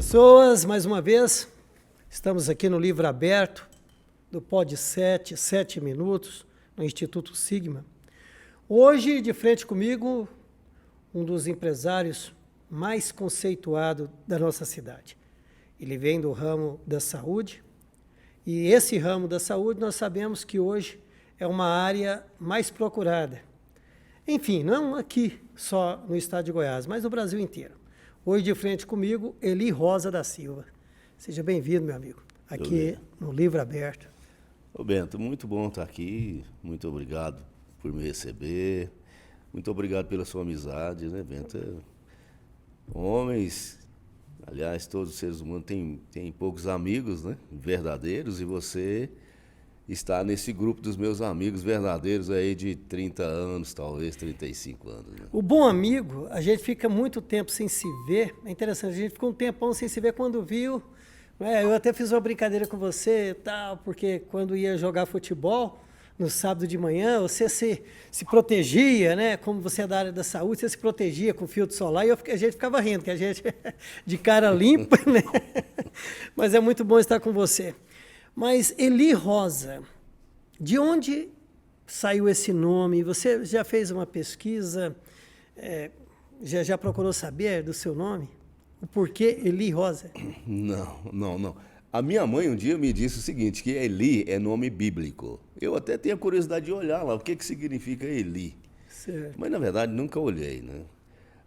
pessoas, mais uma vez, estamos aqui no Livro Aberto, do Pod 7, 7 minutos, no Instituto Sigma. Hoje, de frente comigo, um dos empresários mais conceituados da nossa cidade. Ele vem do ramo da saúde, e esse ramo da saúde nós sabemos que hoje é uma área mais procurada. Enfim, não aqui só no estado de Goiás, mas no Brasil inteiro. Hoje, de frente comigo, Eli Rosa da Silva. Seja bem-vindo, meu amigo, aqui no Livro Aberto. Ô Bento, muito bom estar aqui, muito obrigado por me receber, muito obrigado pela sua amizade, né, Bento? Homens, aliás, todos os seres humanos têm poucos amigos, né, verdadeiros, e você está nesse grupo dos meus amigos verdadeiros aí de 30 anos, talvez 35 anos. Né? O bom amigo, a gente fica muito tempo sem se ver, é interessante, a gente ficou um tempão sem se ver quando viu, né? Eu até fiz uma brincadeira com você e tal, porque quando ia jogar futebol, no sábado de manhã, você se protegia, né? Como você é da área da saúde, você se protegia com filtro solar, e a gente ficava rindo, que a gente de cara limpa, né? Mas é muito bom estar com você. Mas Eli Rosa, de onde saiu esse nome? Você já fez uma pesquisa, já procurou saber do seu nome? O porquê Eli Rosa? Não. A minha mãe um dia me disse o seguinte, que Eli é nome bíblico. Eu até tenho a curiosidade de olhar lá, o que significa Eli. Certo. Mas, na verdade, nunca olhei, né?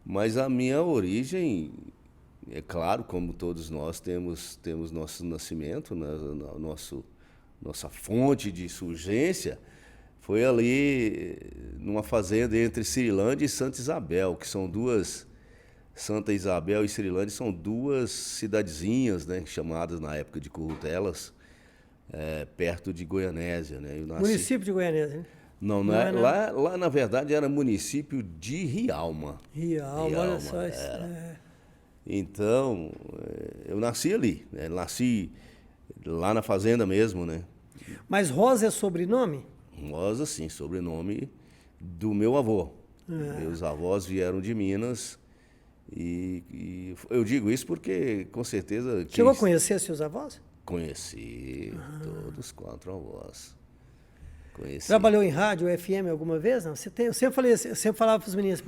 Mas a minha origem... É claro, como todos nós temos nosso nascimento, né, nossa fonte de surgência, foi ali numa fazenda entre Cirilândia e Santa Isabel, que são duas, Santa Isabel e Cirilândia são duas cidadezinhas, né, chamadas na época de Currutelas, perto de Goianésia. Né? Município de Goianésia, né? Não é. Lá, na verdade, era município de Rialma. Rialma, olha só isso. Então, eu nasci ali, né? Nasci lá na fazenda mesmo, né? Mas Rosa é sobrenome? Rosa, sim, sobrenome do meu avô. Meus avós vieram de Minas e eu digo isso porque, com certeza... Chegou a conhecer seus avós? Conheci todos 4 avós. Conheci. Trabalhou em rádio, FM alguma vez? Não? Eu sempre falava para os meninos,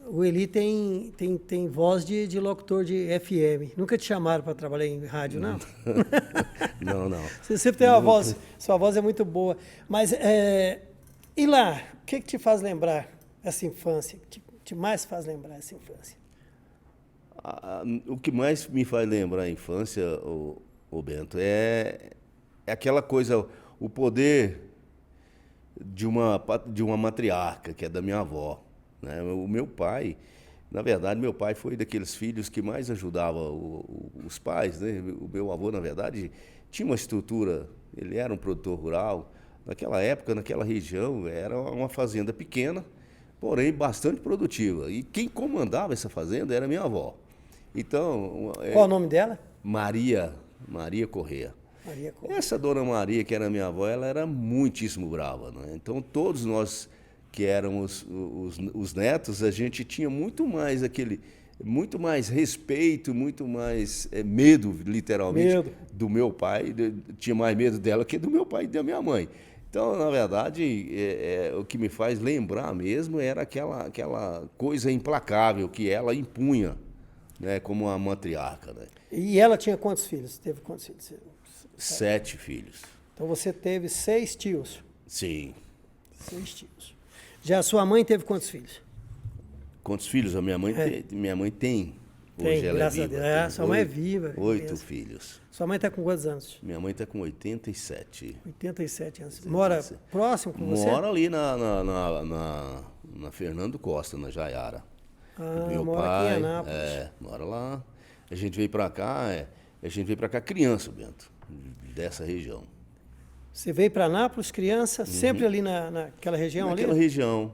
o Eli tem voz de locutor de FM. Nunca te chamaram para trabalhar em rádio, não? Não. Você sempre tem uma voz, sua voz é muito boa. Mas, e lá, o que te faz lembrar essa infância? O que te mais faz lembrar essa infância? O que mais me faz lembrar a infância, o Bento, é aquela coisa, o poder de uma matriarca, que é da minha avó. Né? O meu pai, na verdade, meu pai foi daqueles filhos que mais ajudava os pais. Né? O meu avô, na verdade, tinha uma estrutura, ele era um produtor rural. Naquela época, naquela região, era uma fazenda pequena, porém bastante produtiva. E quem comandava essa fazenda era minha avó. Então, qual o nome dela? Maria Corrêa. Essa dona Maria, que era minha avó, ela era muitíssimo brava. Né? Então, todos nós que éramos os netos, a gente tinha muito mais respeito, muito mais medo, literalmente, do meu pai. Tinha mais medo dela que do meu pai e da minha mãe. Então, na verdade, o que me faz lembrar mesmo era aquela coisa implacável que ela impunha, né, como uma matriarca. Né? E ela tinha quantos filhos? Teve quantos filhos? 7 filhos. Então você teve 6 tios? Sim. 6 tios. Já a sua mãe teve quantos filhos? Quantos filhos? A minha mãe tem. Hoje ela graças é viva. a Deus. Sua mãe é viva. 8 filhos. Sua mãe está com quantos anos? Minha mãe está com 87. 87 anos. Mora próximo com você? Mora ali na Fernando Costa, na Jaiara. Meu mora pai, aqui em Anápolis. Mora lá. A gente veio para cá, criança, Bento, dessa região. Você veio para Anápolis, criança, sempre ali naquela região? Naquela região,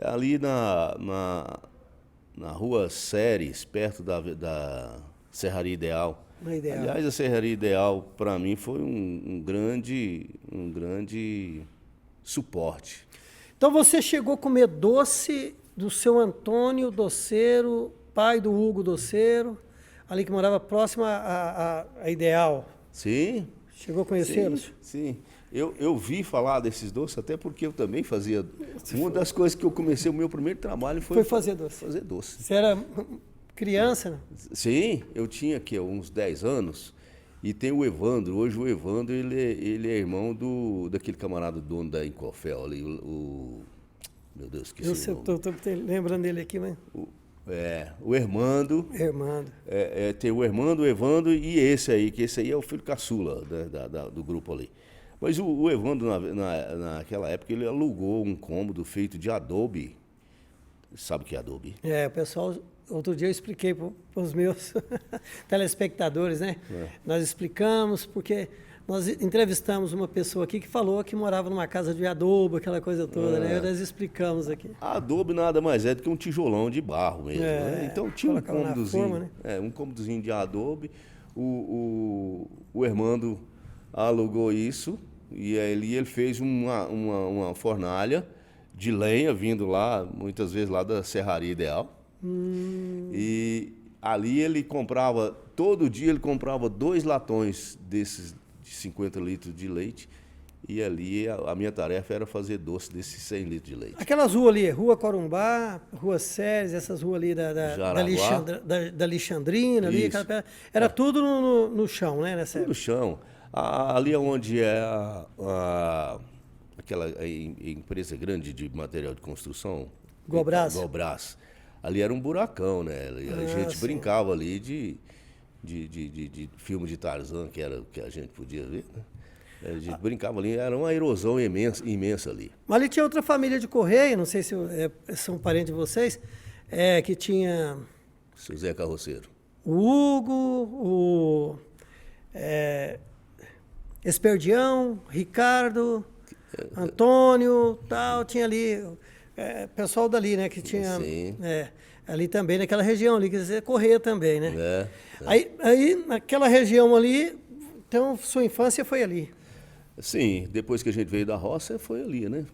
ali na rua Séries, perto da Serraria Ideal. Aliás, a Serraria Ideal, para mim, foi um grande suporte. Então você chegou a comer doce do seu Antônio Doceiro, pai do Hugo Doceiro, ali que morava próximo a Ideal. Sim. Chegou a conhecê-los? Sim. Eu vi falar desses doces, até porque eu também fazia. Uma das coisas que eu comecei, o meu primeiro trabalho foi fazer doce. Fazer doce. Você era criança, né? Sim, eu tinha aqui uns 10 anos. E tem o Evandro. Hoje o Evandro, ele é irmão daquele camarada dono da Incofel ali, meu Deus, esqueci o nome. Eu estou lembrando dele aqui, mas... O Hermando. Tem o Hermando, o Evandro e esse aí, que esse aí é o filho caçula do grupo ali. Mas o Evandro, naquela época, ele alugou um cômodo feito de adobe. Sabe o que é adobe? O pessoal... Outro dia eu expliquei para os meus telespectadores, né? Nós explicamos, porque nós entrevistamos uma pessoa aqui que falou que morava numa casa de adobe, aquela coisa toda, né? Nós explicamos aqui. Adobe nada mais é do que um tijolão de barro mesmo, né? Então tinha um cômodozinho, forma, né? Um cômodozinho de adobe. O Hermando alugou isso e ali ele fez uma fornalha de lenha vindo lá, muitas vezes lá da Serraria Ideal. E ali ele comprava, todo dia ele comprava 2 latões desses de 50 litros de leite. E ali a minha tarefa era fazer doce desses 100 litros de leite. Aquelas ruas ali, Rua Corumbá, Rua Séries, essas ruas ali da Alexandrina, ali, era tudo no chão, né? Tudo no chão. Ali onde é aquela empresa grande de material de construção. Gobras. Ali era um buracão, né? A gente sim. brincava ali de filme de Tarzan, que era o que a gente podia ver, né? A gente brincava ali, era uma erosão imensa ali. Mas ali tinha outra família de Correia, não sei se são parentes de vocês, que tinha... Seu Zé Carroceiro. O Hugo, Esperdião, Ricardo, Antônio, tal, tinha ali... pessoal dali, né, que tinha... Sim. Ali também, naquela região ali, quer dizer, Correia também, né? É. Aí, naquela região ali, então, sua infância foi ali. Sim, depois que a gente veio da roça, foi ali, né?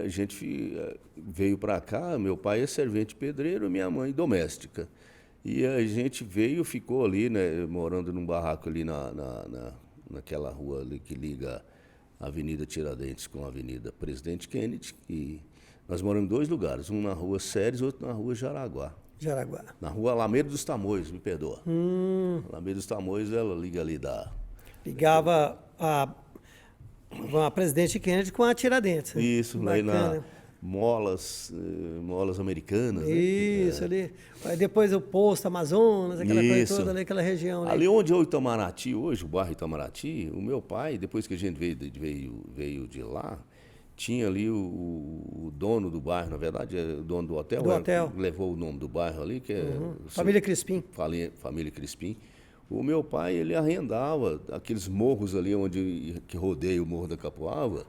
A gente veio para cá, meu pai é servente pedreiro, minha mãe doméstica. E a gente veio, ficou ali, né, morando num barraco ali naquela rua ali que liga a Avenida Tiradentes com a Avenida Presidente Kennedy. E nós moramos em 2 lugares, um na Rua Séries, outro na Rua Jaraguá. Na Rua Alameda dos Tamoios, me perdoa. Alameda dos Tamoios, ela liga ali Ligava a Presidente Kennedy com a Tiradentes. Isso, aí na Molas Americanas. Isso, né? Ali. Aí depois o Posto Amazonas, aquela coisa toda ali, aquela região. Ali onde é o Itamaraty hoje, o bairro Itamaraty, o meu pai, depois que a gente veio de lá, tinha ali o dono do bairro, na verdade, o dono do hotel. Levou o nome do bairro ali, que é... Família Crispim. Família Crispim. O meu pai, ele arrendava aqueles morros ali que rodeia o Morro da Capoava,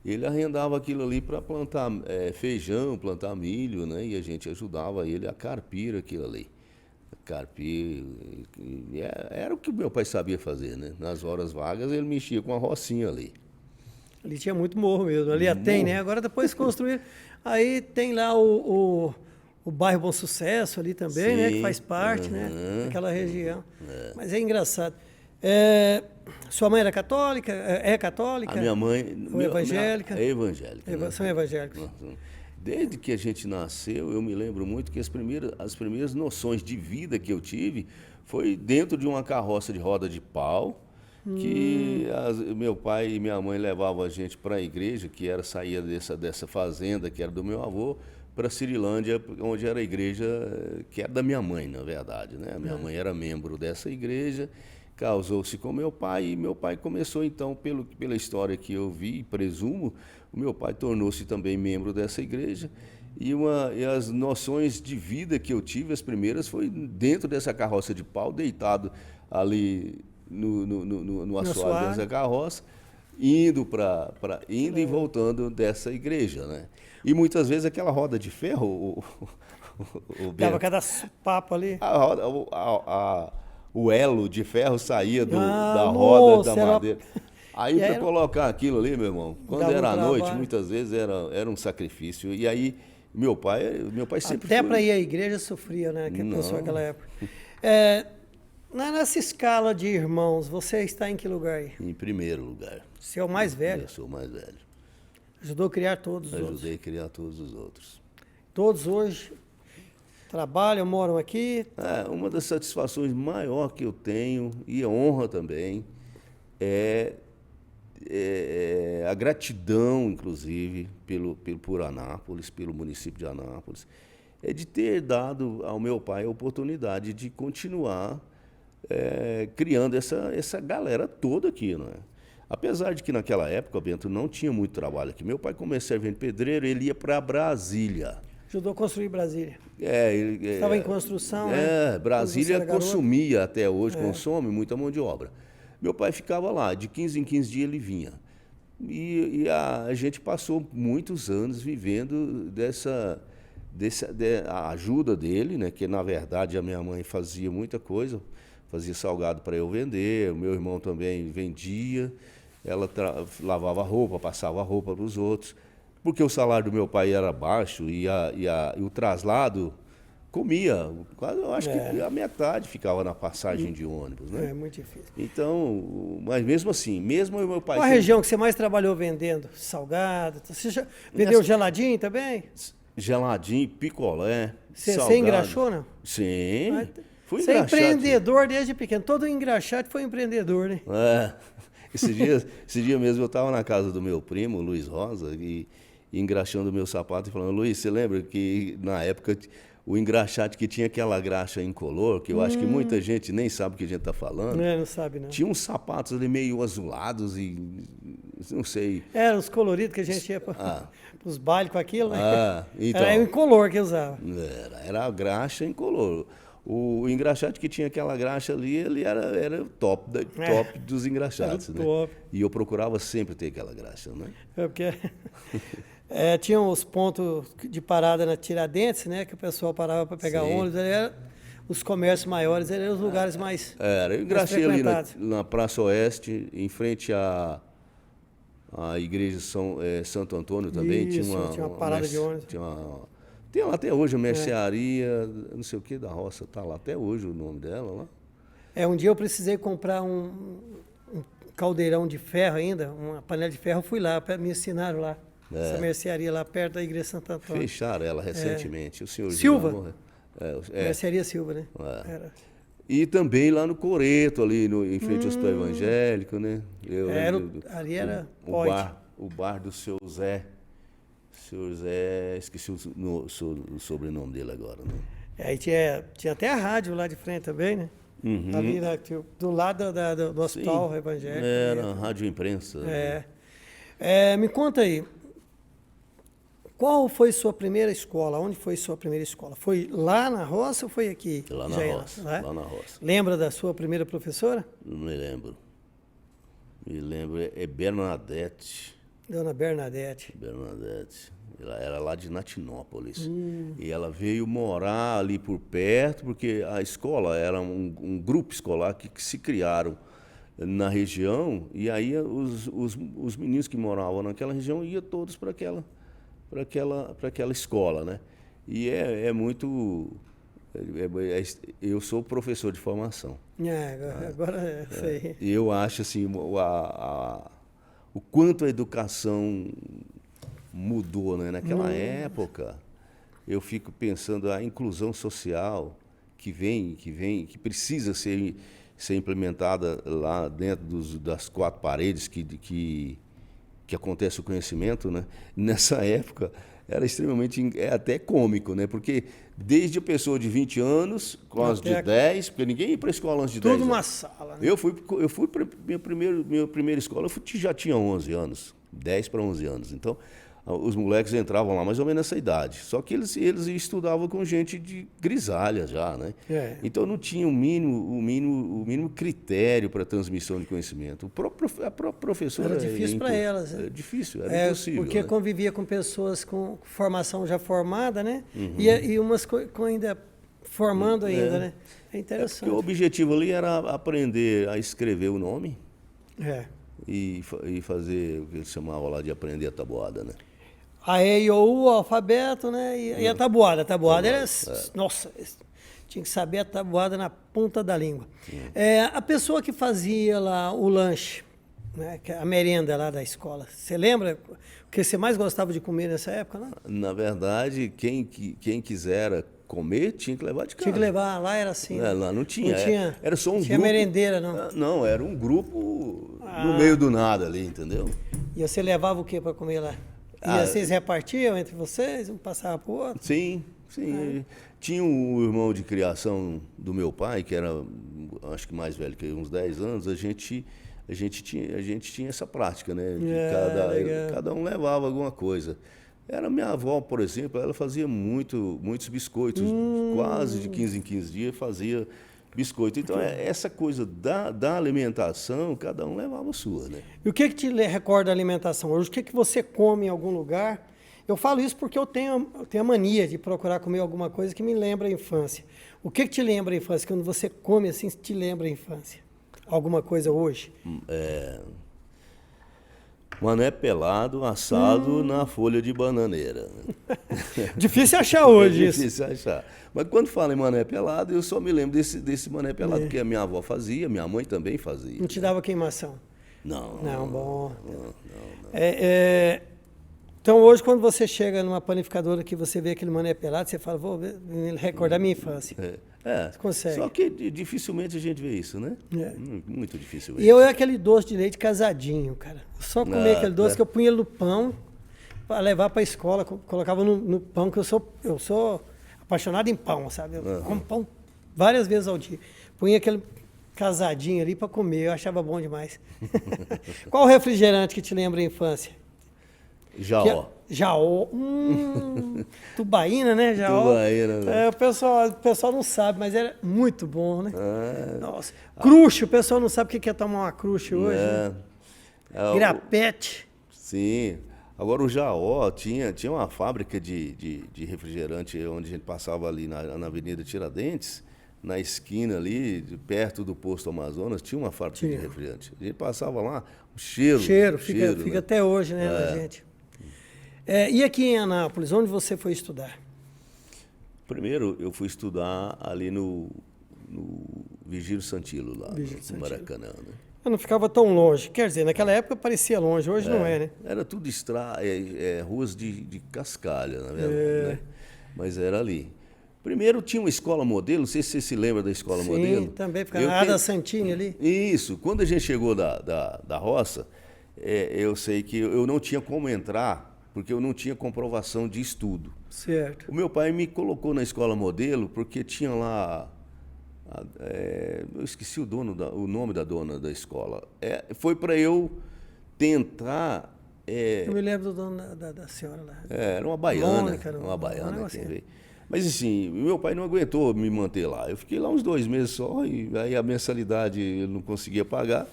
ele arrendava aquilo ali para plantar feijão, plantar milho, né? E a gente ajudava ele a carpir aquilo ali. Carpir, era o que o meu pai sabia fazer, né? Nas horas vagas ele mexia com a rocinha ali. Ali tinha muito morro mesmo, ali tem, né? Agora depois construir, aí tem lá o bairro Bom Sucesso ali também, sim, né? Que faz parte, né? Daquela região. Mas é engraçado. Sua mãe era católica? É católica? A minha mãe... Ou evangélica? É evangélica. São evangélicos. Desde que a gente nasceu, eu me lembro muito que as primeiras noções de vida que eu tive foi dentro de uma carroça de roda de pau, que meu pai e minha mãe levavam a gente para a igreja, que saía dessa fazenda, que era do meu avô, para Cirilândia, onde era a igreja que era da minha mãe, na verdade, né? A minha mãe era membro dessa igreja, casou-se com meu pai, e meu pai começou, então, pela história que eu vi e presumo, o meu pai tornou-se também membro dessa igreja, e as noções de vida que eu tive, as primeiras, foi dentro dessa carroça de pau, deitado ali no assoalho dessa carroça, indo e voltando dessa igreja, né? E muitas vezes aquela roda de ferro, dava cada papo ali. O elo de ferro saía da roda, da madeira. Aí para colocar aquilo ali, meu irmão, quando era à noite, muitas vezes era um sacrifício. E aí meu pai sempre até para ir à igreja sofria, né? Que pessoa naquela época. Nessa escala de irmãos, você está em que lugar aí? Em primeiro lugar. Você é o mais velho? Eu sou o mais velho. Ajudou a criar todos os outros? Ajudei a criar todos os outros. Todos hoje trabalham, moram aqui? Uma das satisfações maiores que eu tenho, e honra também, é a gratidão, inclusive, por Anápolis, pelo município de Anápolis, é de ter dado ao meu pai a oportunidade de continuar criando essa galera toda aqui, não é? Apesar de que naquela época, Bento, não tinha muito trabalho aqui. Meu pai, como servente pedreiro, ele ia para Brasília. Ajudou a construir Brasília. Ele estava em construção, né? Brasília consumia até hoje, consome muita mão de obra. Meu pai ficava lá, de 15 em 15 dias ele vinha. E a gente passou muitos anos vivendo dessa ajuda dele, né? Que na verdade a minha mãe fazia muita coisa, fazia salgado para eu vender, o meu irmão também vendia, ela lavava roupa, passava roupa para os outros, porque o salário do meu pai era baixo e o traslado comia, eu acho que a metade ficava na passagem de ônibus, né? É muito difícil. Então, mas mesmo assim, mesmo o meu pai... Qual a região que você mais trabalhou vendendo? Salgado? Você já vendeu geladinho também? Geladinho, picolé, salgado. Você engraxou, não? Sim. Fui você é engraxate. empreendedor desde pequeno. Todo engraxate foi empreendedor, né? Esse dia mesmo eu estava na casa do meu primo, Luiz Rosa, e engraxando o meu sapato e falando, Luiz, você lembra que na época o engraxate que tinha aquela graxa incolor, que eu acho que muita gente nem sabe o que a gente está falando. Não sabe, não. Tinha uns sapatos ali meio azulados e não sei. Eram os coloridos que a gente ia para os bailes com aquilo, né? Então, era incolor que usava. Era a graxa incolor. O engraxate que tinha aquela graxa ali, ele era o top dos engraxates, né? Top. E eu procurava sempre ter aquela graxa, né? Porque tinha os pontos de parada na Tiradentes, né? Que o pessoal parava para pegar ônibus. Os comércios maiores eram os lugares mais eu engraxei ali na Praça Oeste, em frente à igreja Santo Antônio também. Isso, tinha uma parada de ônibus. Tem lá até hoje a mercearia, não sei o que da roça, tá lá até hoje o nome dela lá. Um dia eu precisei comprar um caldeirão de ferro ainda, uma panela de ferro, eu fui lá, me ensinaram lá. Essa mercearia lá perto da igreja Santo Antônio. Fecharam ela recentemente. O senhor Silva? Mercearia Silva, né? Era. E também lá no Coreto, ali em frente ao Hospital Evangélico, né? Ali era o bar do seu Zé. Senhor Zé, esqueci o sobrenome dele agora, né? Aí tinha até a rádio lá de frente também, né? Ali do lado do Hospital Evangélico. Era a Rádio Imprensa. Me conta aí, qual foi sua primeira escola? Onde foi sua primeira escola? Foi lá na roça ou foi aqui? Lá na roça. Lembra da sua primeira professora? Não me lembro. Me lembro, é Bernadette. Dona Bernadette. Ela era lá de Natinópolis. E ela veio morar ali por perto, porque a escola era um grupo escolar que se criaram na região, e aí os meninos que moravam naquela região iam todos para aquela escola, né? E é muito... eu sou professor de formação. Agora sei. E eu acho assim, o quanto a educação mudou, né? Naquela época, eu fico pensando a inclusão social que precisa ser implementada lá dentro das quatro paredes que acontece o conhecimento, né? Nessa época era extremamente, até cômico, né? Porque desde a pessoa de 20 anos, com as de 10, porque ninguém ia para a escola antes de 10 anos. Tudo uma sala, né? Eu fui para minha primeira escola, já tinha 11 anos, 10 para 11 anos. Então, os moleques entravam lá mais ou menos nessa idade. Só que eles estudavam com gente de grisalha já, né? Então não tinha o mínimo critério para transmissão de conhecimento. A própria professora... Era difícil para elas. Era difícil, era impossível. Porque convivia com pessoas com formação já formada, né? E umas ainda formando ainda, né? É interessante. Porque o objetivo ali era aprender a escrever o nome e fazer o que eles chamavam lá de aprender a tabuada, né? A E, I, O, U, o alfabeto, né? E a tabuada. A tabuada era... Nossa, Tinha que saber a tabuada na ponta da língua. A pessoa que fazia lá o lanche, né, a merenda lá da escola, você lembra o que você mais gostava de comer nessa época? Não? Na verdade, quem quisera comer tinha que levar de casa. Tinha que levar, lá era assim. Lá não tinha. Era só um tinha grupo. Merendeira, não? Não, era um grupo no meio do nada ali, entendeu? E você levava o que para comer lá? E vocês repartiam entre vocês? Um passava para o outro? Sim. Tinha um irmão de criação do meu pai, que era, acho que mais velho que eu, uns 10 anos, a gente tinha essa prática, né? Cada um levava alguma coisa. Era minha avó, por exemplo, ela fazia muitos biscoitos, quase de 15 em 15 dias fazia biscoito. Então, essa coisa da alimentação, cada um levava a sua, né? E o que te recorda a alimentação hoje? O que você come em algum lugar? Eu falo isso porque eu tenho a mania de procurar comer alguma coisa que me lembra a infância. O que te lembra a infância? Quando você come assim, te lembra a infância? Alguma coisa hoje? Mané pelado, assado na folha de bananeira. Difícil achar hoje isso. Difícil achar. Mas quando fala em mané pelado, eu só me lembro desse mané pelado, que a minha avó fazia, minha mãe também fazia. Não te dava queimação? Não. Não, bom. Não. Então, hoje, quando você chega numa panificadora que você vê aquele mané pelado, você fala, vou me recordar minha infância. Você consegue. Só que dificilmente a gente vê isso, né? Muito dificilmente. E eu aquele doce de leite casadinho, cara. Eu só comia aquele doce que eu punha ele no pão para levar para a escola, colocava no pão, que eu sou apaixonado em pão, sabe? Eu como pão várias vezes ao dia. Punha aquele casadinho ali para comer, eu achava bom demais. Qual o refrigerante que te lembra a infância? Jaó. Jaó. Tubaína, né? Jaó. Tubaína, né? O pessoal não sabe, mas era muito bom, né? Nossa. Cruxe, o pessoal não sabe o que é tomar uma cruxe hoje. Né? Grapete. Sim. Agora o Jaó tinha uma fábrica de refrigerante onde a gente passava ali na Avenida Tiradentes, na esquina ali, perto do posto Amazonas, tinha uma fábrica de refrigerante. A gente passava lá, o cheiro. Fica né? até hoje, né, na gente. E aqui em Anápolis, onde você foi estudar? Primeiro, eu fui estudar ali no Virgílio Santilo, lá no Maracanã. Né? Eu não ficava tão longe. Quer dizer, naquela época parecia longe, hoje não é, né? Era tudo ruas de cascalho, na verdade. Né? Mas era ali. Primeiro tinha uma escola modelo, não sei se você se lembra da escola modelo. Sim, também, ficava na Ada Santini ali. Isso, quando a gente chegou da roça, eu sei que eu não tinha como entrar, porque eu não tinha comprovação de estudo. Certo. O meu pai me colocou na escola modelo porque tinha lá, eu esqueci o nome da dona da escola. Foi para eu tentar... eu me lembro do dono da senhora lá. Era uma baiana, Mônica, uma baiana. Assim. Mas assim, meu pai não aguentou me manter lá. Eu fiquei lá uns 2 meses só, e aí a mensalidade eu não conseguia pagar.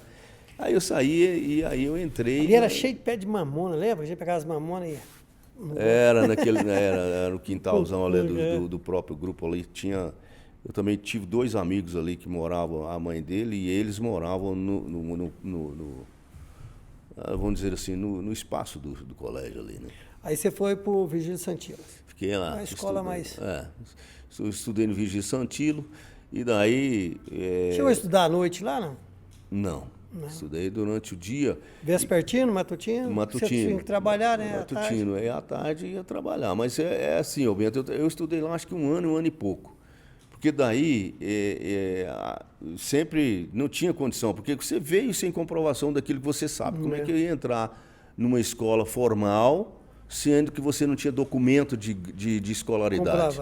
Aí eu saí e aí eu entrei. Ali era cheio de pé de mamona, lembra? A gente pegava as mamonas e ia. Era no quintalzão ali do próprio grupo ali. Eu também tive 2 amigos ali que moravam, a mãe dele, e eles moravam vamos dizer assim, no espaço do colégio ali, né? Aí você foi para o Virgílio Santilo. Fiquei lá. Uma escola mais... Eu estudei no Virgílio Santilo, e daí... Chegou a estudar à noite lá, não? Não. Estudei durante o dia. Vespertino, matutino? Matutino. Você tinha que trabalhar, né? Matutino. Aí à tarde ia trabalhar. Mas assim, Bento, eu estudei lá acho que um ano e pouco. Porque daí sempre não tinha condição, porque você veio sem comprovação daquilo que você sabe. Como é que eu ia entrar numa escola formal, sendo que você não tinha documento de escolaridade?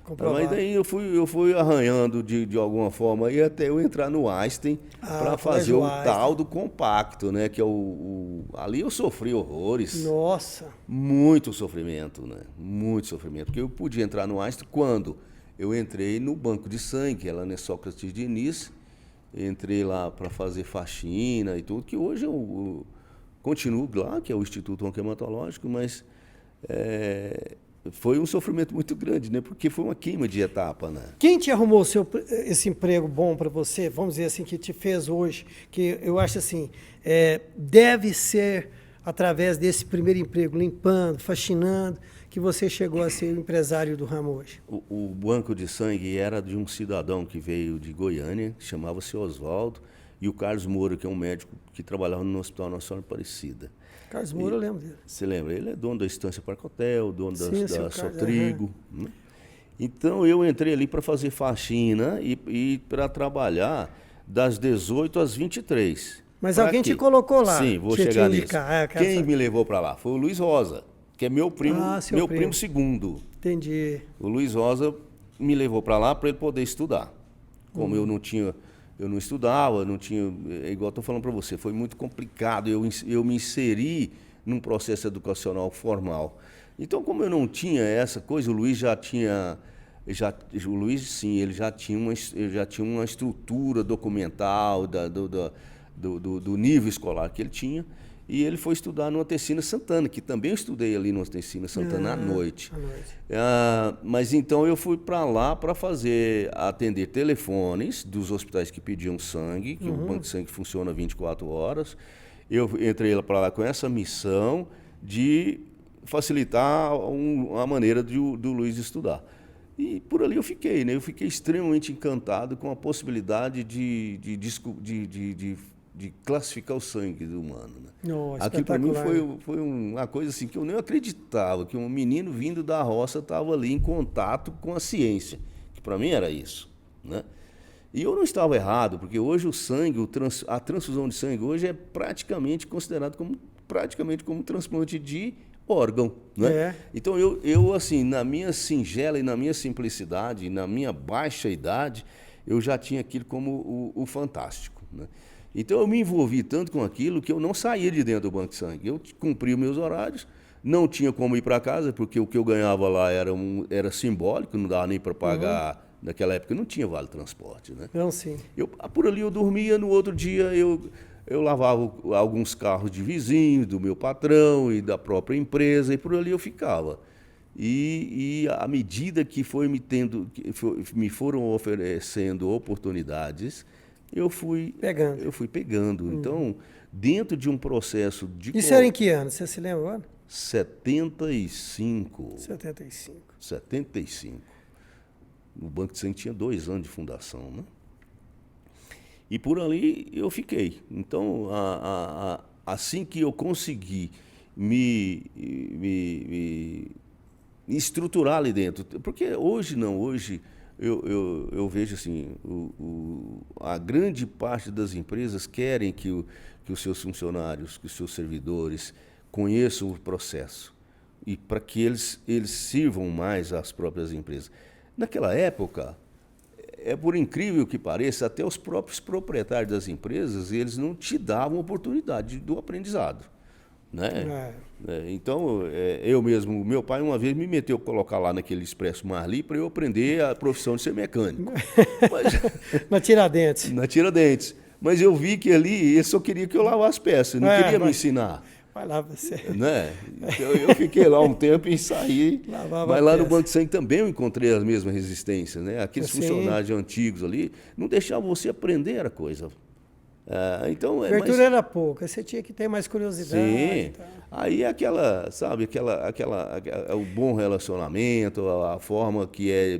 Comprovava. Mas daí eu fui arranhando de alguma forma e até eu entrar no Einstein para fazer o tal do compacto, né? Que é ali eu sofri horrores. Nossa! Muito sofrimento, né? Muito sofrimento. Porque eu podia entrar no Einstein quando eu entrei no banco de sangue, ela é Sócrates Diniz, entrei lá para fazer faxina e tudo, que hoje eu continuo lá, que é o Instituto Onquematológico, mas foi um sofrimento muito grande, né? Porque foi uma queima de etapa, né? Quem te arrumou esse emprego bom para você, vamos dizer assim, que te fez hoje, que eu acho assim, deve ser através desse primeiro emprego, limpando, faxinando, que você chegou a ser o empresário do ramo hoje? O banco de sangue era de um cidadão que veio de Goiânia, que chamava-se Oswaldo, e o Carlos Moura, que é um médico que trabalhava no Hospital Nossa Senhora Aparecida. Carlos Moura, eu lembro dele. Você lembra? Ele é dono da Estância Parque Hotel, dono da Carlos, Sotrigo. Né? Então, eu entrei ali para fazer faxina e para trabalhar das 18 às 23. Mas alguém te colocou lá? Sim, vou chegar nisso. Quem me levou para lá? Foi o Luiz Rosa, que é meu primo, meu primo segundo. Entendi. O Luiz Rosa me levou para lá para ele poder estudar. Como eu não estudava, não tinha, é igual estou falando para você, foi muito complicado eu me inseri num processo educacional formal. Então, como eu não tinha essa coisa, o Luiz ele já tinha uma estrutura documental do nível escolar que ele tinha, e ele foi estudar no Tessina Santana, que também eu estudei ali no Tessina Santana à noite. Mas então eu fui para lá para atender telefones dos hospitais que pediam sangue, que o Banco de Sangue funciona 24 horas. Eu entrei para lá com essa missão de facilitar a maneira do Luiz estudar. E por ali eu fiquei, né? Eu fiquei extremamente encantado com a possibilidade de classificar o sangue do humano. Né? Aquilo para mim foi uma coisa assim que eu nem acreditava, que um menino vindo da roça estava ali em contato com a ciência, que para mim era isso. Né? E eu não estava errado, porque hoje o sangue, a transfusão de sangue hoje é praticamente considerado como transplante de órgão. Né? Então eu, assim, na minha singela e na minha simplicidade, na minha baixa idade, eu já tinha aquilo como o fantástico. Né? Então eu me envolvi tanto com aquilo que eu não saía de dentro do banco de sangue. Eu cumpria os meus horários, não tinha como ir para casa, porque o que eu ganhava lá era simbólico, não dava nem para pagar. Naquela época não tinha vale transporte. Né? Não, sim. Por ali eu dormia, no outro dia eu lavava alguns carros de vizinhos, do meu patrão e da própria empresa, e por ali eu ficava. E à medida que me foram oferecendo oportunidades, eu fui pegando. Então, dentro de um processo de... Isso era em que ano? Você se lembra o ano? 75. 75. O Banco de Sangue tinha 2 anos de fundação, né? E por ali eu fiquei. Então, assim que eu consegui me estruturar ali dentro, porque hoje eu vejo assim, a grande parte das empresas querem que os seus funcionários, que os seus servidores conheçam o processo e para que eles sirvam mais às próprias empresas. Naquela época, por incrível que pareça, até os próprios proprietários das empresas, eles não te davam oportunidade do aprendizado. Né? Então, eu mesmo, meu pai uma vez me meteu a colocar lá naquele Expresso Marli para eu aprender a profissão de ser mecânico. Na Tiradentes. Na Tiradentes. Mas eu vi que ali ele só queria que eu lavasse peças, não queria me ensinar. Vai lá você. Né? Eu fiquei lá um tempo e saí. Mas lá no Banco de Sangue também eu encontrei as mesmas resistências. Né? Aqueles funcionários antigos ali não deixavam você aprender a coisa. Então, a abertura era pouca, você tinha que ter mais curiosidade. Sim. Aí o bom relacionamento, a forma que é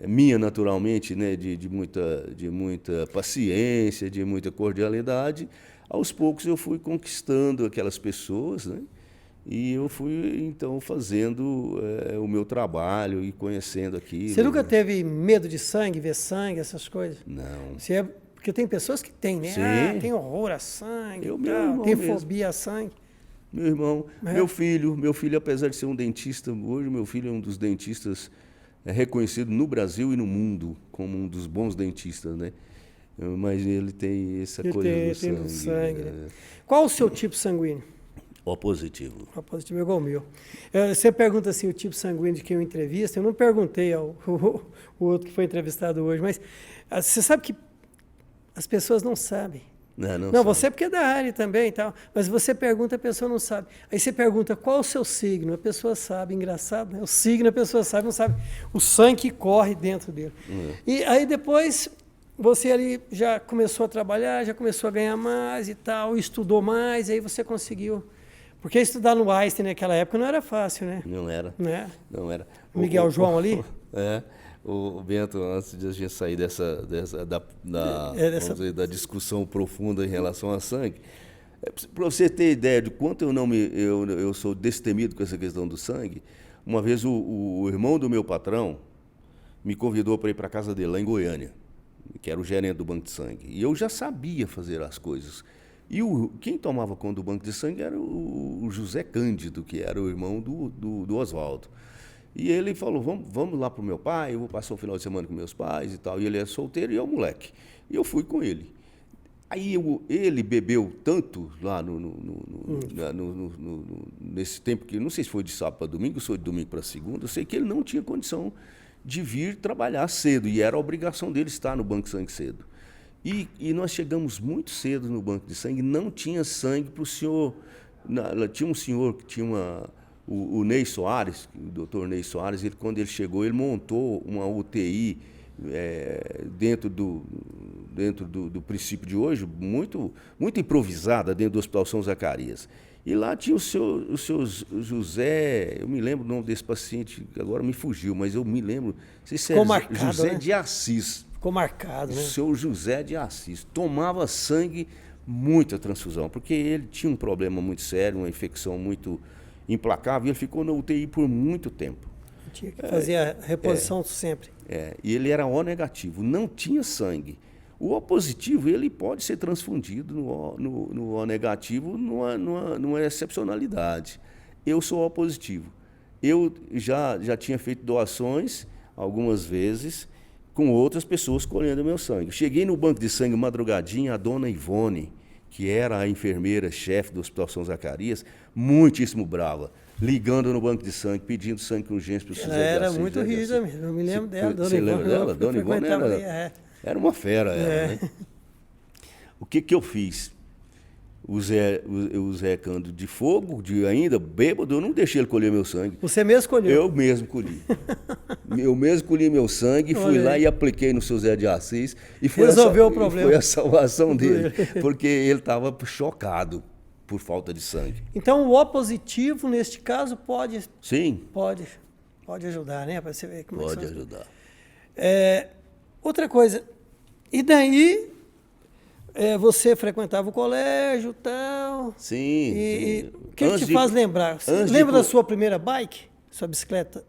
minha naturalmente, né, de muita paciência, de muita cordialidade. Aos poucos eu fui conquistando aquelas pessoas, né? E eu fui, então, fazendo o meu trabalho e conhecendo aquilo. Você nunca teve medo de sangue, ver sangue, essas coisas? Não. Porque tem pessoas que têm, né? Sim. Tem horror a sangue, tem fobia a sangue. Meu irmão, meu filho, apesar de ser um dentista, hoje meu filho é um dos dentistas reconhecido no Brasil e no mundo como um dos bons dentistas, né? Mas ele tem essa coisa do sangue. Né? Qual o seu tipo sanguíneo? O positivo. O positivo é igual o meu. Você pergunta assim, o tipo sanguíneo de quem eu entrevisto, eu não perguntei ao o outro que foi entrevistado hoje, mas você sabe que as pessoas não sabem. Não, você porque é da área também e tal, mas você pergunta, a pessoa não sabe. Aí você pergunta, qual o seu signo? A pessoa sabe, engraçado, né? O signo a pessoa sabe, não sabe o sangue que corre dentro dele. E aí depois... Você ali já começou a trabalhar, já começou a ganhar mais e tal, estudou mais, aí você conseguiu Porque estudar no Einstein naquela época não era fácil, né? Não era. Né? Não era. Miguel João ali? É. O Bento, antes de a gente sair vamos dizer, da discussão profunda em relação a sangue, para você ter ideia de quanto eu sou destemido com essa questão do sangue, uma vez o irmão do meu patrão me convidou para ir para a casa dele, lá em Goiânia, que era o gerente do banco de sangue. E eu já sabia fazer as coisas. E quem tomava conta do banco de sangue era o José Cândido, que era o irmão do Oswaldo. E ele falou, vamos lá para o meu pai, eu vou passar o final de semana com meus pais e tal. E ele é solteiro e eu moleque. E eu fui com ele. Aí ele bebeu tanto lá nesse tempo, que não sei se foi de sábado para domingo, ou se foi de domingo para segunda, eu sei que ele não tinha condição de vir trabalhar cedo, e era a obrigação dele estar no Banco de Sangue cedo. E nós chegamos muito cedo no Banco de Sangue, não tinha sangue para o senhor. Tinha um senhor que tinha o Ney Soares, o doutor Ney Soares, quando ele chegou, ele montou uma UTI dentro do princípio de hoje, muito, muito improvisada, dentro do Hospital São Zacarias. E lá tinha o seu José, eu me lembro o nome desse paciente, agora me fugiu, mas eu me lembro, não sei se era José, né? De Assis. Ficou marcado, né? O seu José de Assis tomava sangue, muita transfusão, porque ele tinha um problema muito sério, uma infecção muito implacável, e ele ficou na UTI por muito tempo. Tinha que fazer a reposição sempre. E ele era O negativo, não tinha sangue. O O positivo, ele pode ser transfundido no O negativo numa excepcionalidade. Eu sou O positivo. Eu já tinha feito doações algumas vezes com outras pessoas colhendo meu sangue. Cheguei no banco de sangue madrugadinha, a dona Ivone, que era a enfermeira-chefe do Hospital São Zacarias, muitíssimo brava, ligando no banco de sangue, pedindo sangue com urgência para o José de Assis. Ela era muito rígida mesmo, eu me lembro dela. Você lembra dela? Dona Ivone era uma fera, ela, né? O que eu fiz? O Zé Cândido de fogo, ainda bêbado, eu não deixei ele colher meu sangue. Você mesmo colheu? Eu mesmo colhi. Eu mesmo colhi meu sangue, fui lá e apliquei no seu Zé de Assis. E resolveu o problema. Foi a salvação dele, porque ele estava chocado por falta de sangue. Então, o O positivo, neste caso, pode... Sim. Pode ajudar, né? Para você ver como pode ajudar. Outra coisa, e daí... você frequentava o colégio e tal. Sim. O que te faz lembrar? Você lembra da sua primeira bike? Sua bicicleta?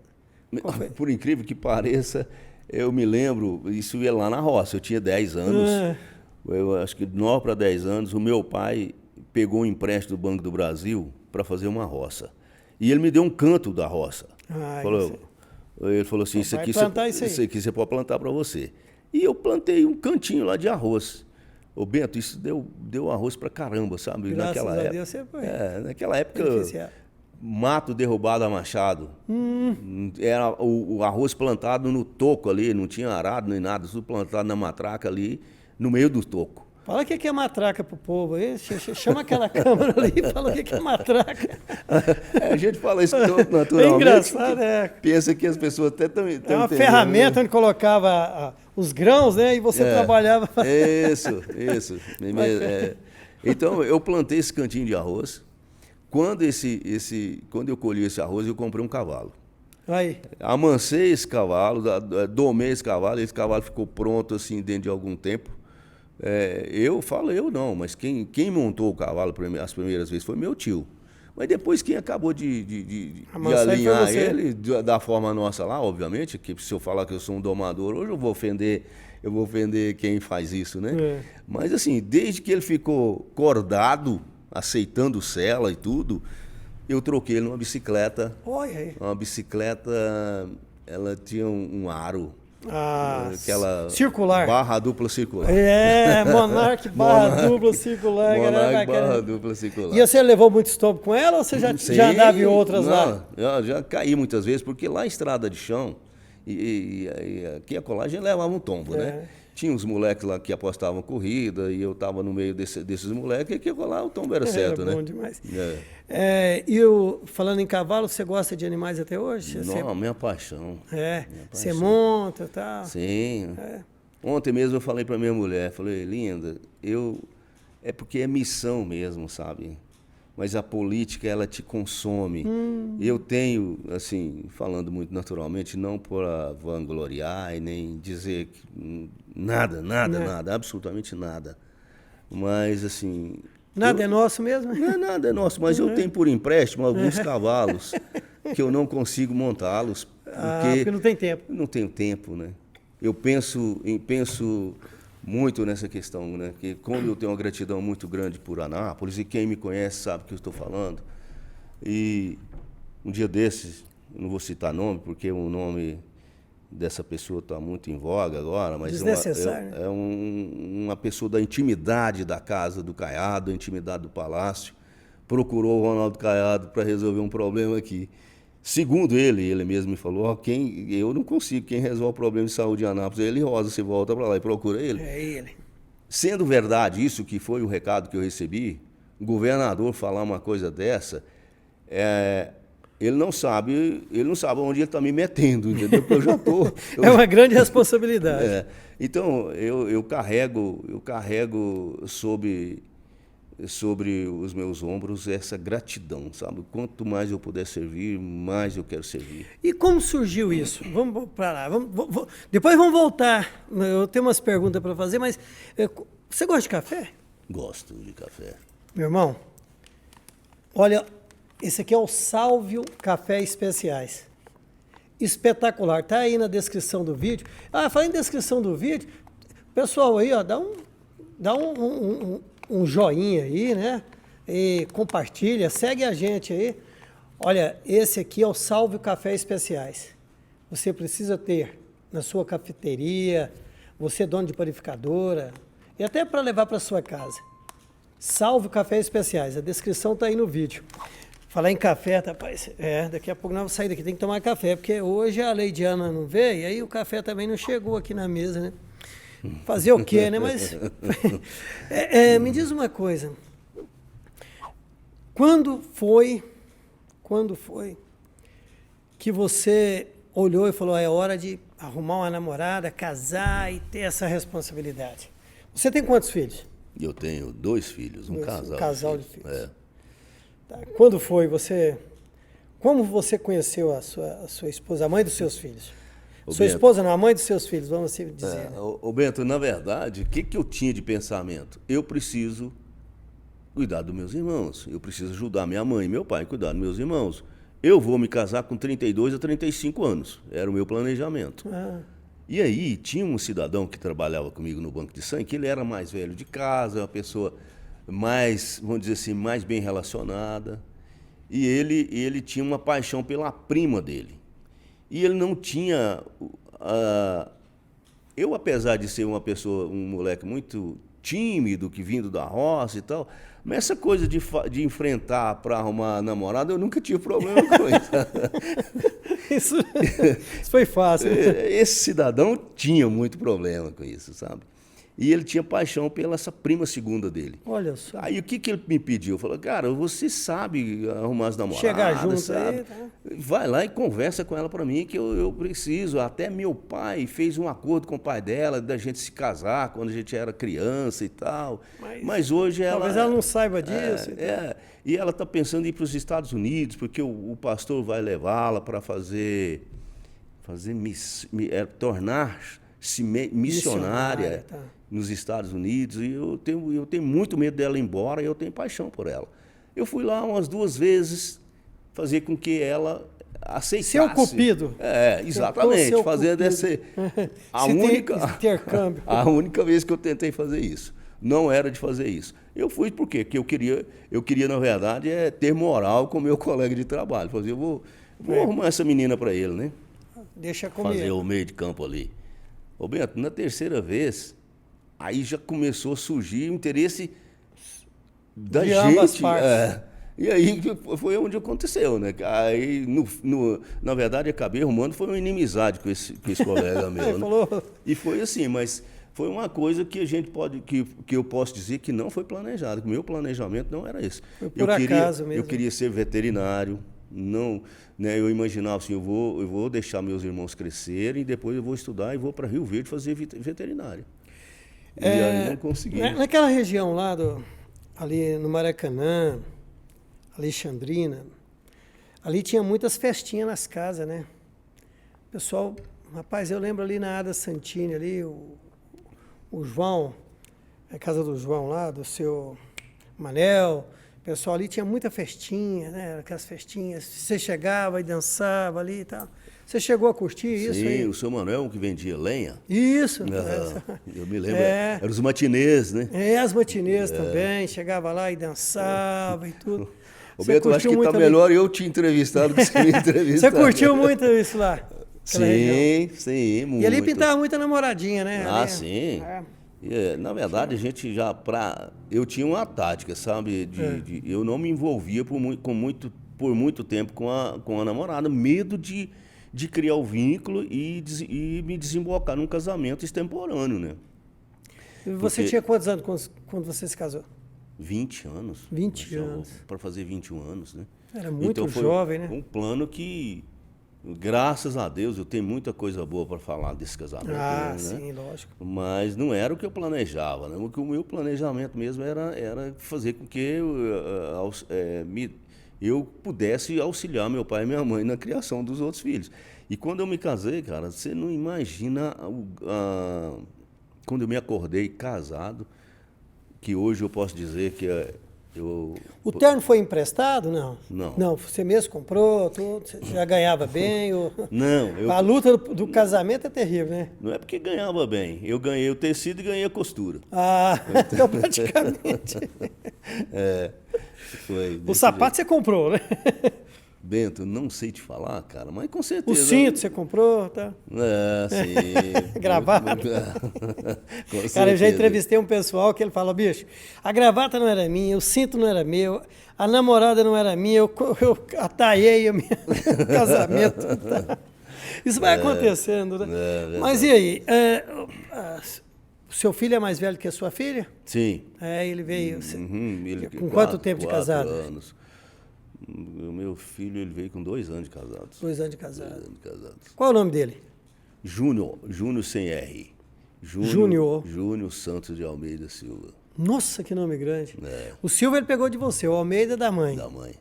Por incrível que pareça, eu me lembro, isso ia lá na roça, eu tinha 10 anos, eu acho que 9 para 10 anos, o meu pai pegou um empréstimo do Banco do Brasil para fazer uma roça. E ele me deu um canto da roça. Ele falou assim, isso aqui você pode plantar para você. E eu plantei um cantinho lá de arroz. Ô Bento, isso deu arroz pra caramba, sabe? Naquela época. Deus, você foi naquela época, mato derrubado a machado. Era o arroz plantado no toco ali, não tinha arado nem nada, tudo plantado na matraca ali, no meio do toco. Fala o que é matraca pro povo aí, chama aquela câmera ali e fala o que é matraca. A gente fala isso naturalmente. É engraçado, Pensa que as pessoas até estão É uma ferramenta onde colocava os grãos, né? E você trabalhava. Isso. Então, eu plantei esse cantinho de arroz. Quando eu colhi esse arroz, eu comprei um cavalo. Aí. Amancei esse cavalo, domei esse cavalo ficou pronto assim dentro de algum tempo. Eu não, mas quem montou o cavalo as primeiras vezes foi meu tio. Mas depois quem acabou de alinhar ele, da forma nossa lá, obviamente, que se eu falar que eu sou um domador, hoje eu vou ofender quem faz isso, né? Mas assim, desde que ele ficou cordado, aceitando sela e tudo, eu troquei ele numa bicicleta. Uma bicicleta, ela tinha um aro. Aquela circular. Barra dupla circular. Monarch barra dupla circular. Monarch barra dupla circular. E você levou muito estômago com ela ou você já andava em outras lá? Já caí muitas vezes, porque lá em estrada de chão, e aqui a colagem levava um tombo, né? Tinha uns moleques lá que apostavam corrida e eu estava no meio desses moleques, e que lá o tombo era certo, né? Bom demais. Falando em cavalo, você gosta de animais até hoje? Não, minha paixão. Você monta e tal? Sim. Ontem mesmo eu falei para minha mulher, falei, linda, é porque é missão mesmo, sabe? mas a política, ela te consome. Eu tenho, assim, falando muito naturalmente, não para vangloriar e nem dizer que nada, absolutamente nada. Mas, assim... Nada é nosso mesmo? Não é nada, é nosso, mas eu tenho por empréstimo alguns cavalos que eu não consigo montá-los, Porque não tem tempo. não tenho tempo, né? Eu penso muito nessa questão, né? Que como eu tenho uma gratidão muito grande por Anápolis, e quem me conhece sabe o que eu estou falando, e um dia desses, eu não vou citar nome, porque o nome dessa pessoa está muito em voga agora, mas Desnecessário, né? uma pessoa da intimidade da casa do Caiado, da intimidade do palácio, procurou o Ronaldo Caiado para resolver um problema aqui. Segundo ele mesmo me falou, eu não consigo, quem resolve o problema de saúde em Anápolis é ele, Rosa, você volta para lá e procura ele. É ele. Sendo verdade isso, que foi o recado que eu recebi, o governador falar uma coisa dessa, ele não sabe onde ele está me metendo, entendeu? Porque eu já estou... É uma grande responsabilidade. Então, eu carrego sobre os meus ombros essa gratidão, sabe? Quanto mais eu puder servir, mais eu quero servir. E como surgiu isso? Vamos para lá. Depois vamos voltar. Eu tenho umas perguntas para fazer, mas você gosta de café? Gosto de café. Meu irmão, olha, esse aqui é o Sálvio Café Especiais. Espetacular. Tá aí na descrição do vídeo. Falando em descrição do vídeo, pessoal aí, ó, dá um joinha aí, né? E compartilha, segue a gente aí. Olha, esse aqui é o Sálvio Café Especiais. Você precisa ter na sua cafeteria, você é dono de panificadora, e até para levar para sua casa. Sálvio Café Especiais, a descrição está aí no vídeo. Falar em café, rapaz, daqui a pouco nós vamos sair daqui, tem que tomar café, porque hoje a Leidiana não veio, e aí o café também não chegou aqui na mesa, né? Fazer o quê, né? Mas me diz uma coisa. Quando foi que você olhou e falou, é hora de arrumar uma namorada, casar e ter essa responsabilidade? Você tem quantos filhos? Eu tenho 2 filhos, um casal de filhos. Tá. Quando foi como você conheceu a sua esposa, a mãe dos seus filhos? Sua esposa não, a mãe dos seus filhos, vamos assim dizer. Ô Bento, na verdade, o que eu tinha de pensamento? Eu preciso cuidar dos meus irmãos, eu preciso ajudar minha mãe e meu pai a cuidar dos meus irmãos. Eu vou me casar com 32 a 35 anos, era o meu planejamento. E aí, tinha um cidadão que trabalhava comigo no Banco de Sangue, que ele era mais velho de casa, uma pessoa mais, vamos dizer assim, mais bem relacionada, e ele tinha uma paixão pela prima dele. E ele não tinha... eu, apesar de ser um moleque muito tímido, que vindo da roça e tal, mas essa coisa de enfrentar para arrumar namorada, eu nunca tive problema com isso. Isso foi fácil. Esse cidadão tinha muito problema com isso, sabe? E ele tinha paixão pela essa prima segunda dele. Olha só. Aí o que ele me pediu? Falou, cara, você sabe arrumar as namoradas, chegar junto, sabe? Aí, tá? Vai lá e conversa com ela para mim, que eu preciso. Até meu pai fez um acordo com o pai dela, da gente se casar quando a gente era criança e tal. Mas hoje ela... Talvez ela não saiba disso. E ela está pensando em ir para os Estados Unidos, porque o pastor vai levá-la para tornar-se missionária tá. Nos Estados Unidos, e eu tenho muito medo dela ir embora, e eu tenho paixão por ela. Eu fui lá umas 2 vezes fazer com que ela aceitasse. Seu cupido. Exatamente, fazendo esse... intercâmbio. A única vez que eu tentei fazer isso. Não era de fazer isso. Eu fui por quê? Porque eu queria, na verdade, ter moral com o meu colega de trabalho. Fazer, eu vou arrumar essa menina para ele, né? Deixa comigo. Fazer o meio de campo ali. Ô Bento, na 3ª vez, aí já começou a surgir o interesse da de gente. Ambas partes. E aí foi onde aconteceu, né? Aí, na verdade, acabei arrumando, foi uma inimizade com esse colega meu. Né? E foi assim, mas foi uma coisa que a gente que eu posso dizer que não foi planejado. O meu planejamento não era esse. Foi por acaso mesmo. Eu queria ser veterinário. Não, né, eu imaginava assim, eu vou deixar meus irmãos crescerem, depois eu vou estudar e vou para Rio Verde fazer veterinário. E aí não consegui. Naquela região lá, ali no Maracanã, Alexandrina. Ali tinha muitas festinhas nas casas, né? O pessoal, rapaz, eu lembro ali na Ada Santini, ali, o João, a casa do João lá, do seu Manel, o pessoal ali tinha muita festinha, né? Aquelas festinhas, você chegava e dançava ali e tal. Você chegou a curtir isso aí? Sim, o seu Manuel que vendia lenha. Isso. Eu me lembro, eram os matinês, né? As matinês também, chegava lá e dançava e tudo. Roberto, eu acho que está melhor eu te entrevistar do que você me entrevistar. Você curtiu muito isso lá? Sim, região. sim, muito. E ali pintava muita namoradinha, né? Ah, ali, sim. Na verdade, a gente já eu tinha uma tática, sabe? Eu não me envolvia por muito tempo com a namorada, medo de criar o vínculo e me desembocar num casamento extemporâneo, né? E você tinha quantos anos quando você se casou? 20 anos. 20 anos. Para fazer 21 anos, né? Era muito então, foi jovem, né? Um plano que, graças a Deus, eu tenho muita coisa boa para falar desse casamento. Ah, né? sim, lógico. Mas não era o que eu planejava, né? O meu planejamento mesmo era fazer com que eu pudesse auxiliar meu pai e minha mãe na criação dos outros filhos. E quando eu me casei, cara, você não imagina quando eu me acordei casado, que hoje eu posso dizer que O terno foi emprestado? Não. Não. Não, você mesmo comprou, tudo, você já ganhava bem? Não. A luta do casamento é terrível, né? Não é porque ganhava bem. Eu ganhei o tecido e ganhei a costura. Ah, então praticamente. Foi O sapato você comprou, né? Bento, não sei te falar, cara, mas com certeza. O cinto você comprou, tá? Sim. Gravata. Cara, eu já entrevistei um pessoal que ele fala, bicho, a gravata não era minha, o cinto não era meu, a namorada não era minha, eu ataiei o meu casamento. Tá? Isso vai acontecendo, né? Mas e aí? O seu filho é mais velho que a sua filha? Sim. Ele veio. Com 4 quanto tempo de casado? 4 anos. O meu filho, ele veio com 2 anos de casados. 2 anos de casado. 2 anos de casados. Qual é o nome dele? Júnior sem R. Júnior. Júnior Santos de Almeida Silva. Nossa, que nome grande. O Silva ele pegou de você, o Almeida da mãe. Da mãe.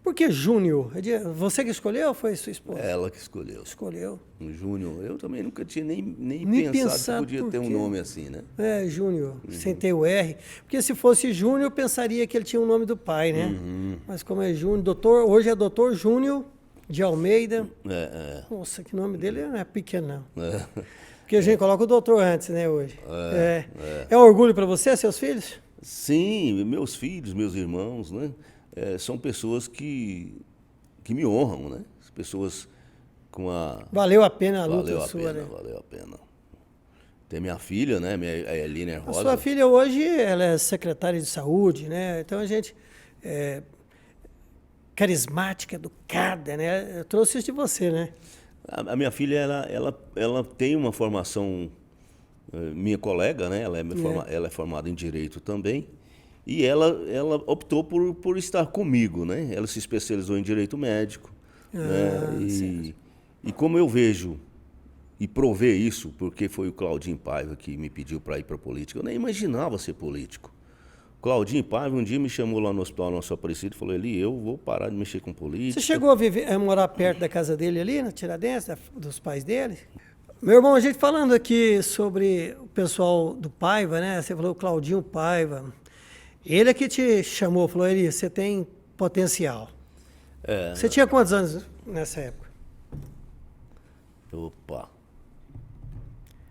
Por que Júnior? Você que escolheu ou foi sua esposa? Ela que escolheu. Escolheu. Júnior. Eu também nunca tinha nem pensado que podia ter um nome assim, né? Júnior, sem ter o R. Porque se fosse Júnior, eu pensaria que ele tinha o nome do pai, né? Mas como é Júnior, hoje é doutor Júnior de Almeida. Nossa, que nome dele não é pequeno, não. Porque a gente coloca o doutor antes, né, hoje. É um orgulho para você, seus filhos? Sim, meus filhos, meus irmãos, né? São pessoas que me honram, né? Pessoas com a... Valeu a pena a luta sua, né? Valeu a pena. Tem minha filha, né? A Elina Rosa. A sua filha hoje, ela é secretária de saúde, né? Então a gente... carismática, educada, né? Eu trouxe isso de você, né? A minha filha, ela tem uma formação... minha colega, né? Ela é formada em Direito também. E ela optou por estar comigo, né? Ela se especializou em Direito Médico. Né? E como eu vejo e provei isso, porque foi o Claudinho Paiva que me pediu para ir para a política, eu nem imaginava ser político. Claudinho Paiva um dia me chamou lá no Hospital Nosso Aparecido e falou, Eli, eu vou parar de mexer com política. Você chegou a morar perto da casa dele ali, na Tiradentes, dos pais dele? Meu irmão, a gente falando aqui sobre o pessoal do Paiva, né? Você falou o Claudinho Paiva. Ele é que te chamou, falou, Eli, você tem potencial. Você tinha quantos anos nessa época? Opa.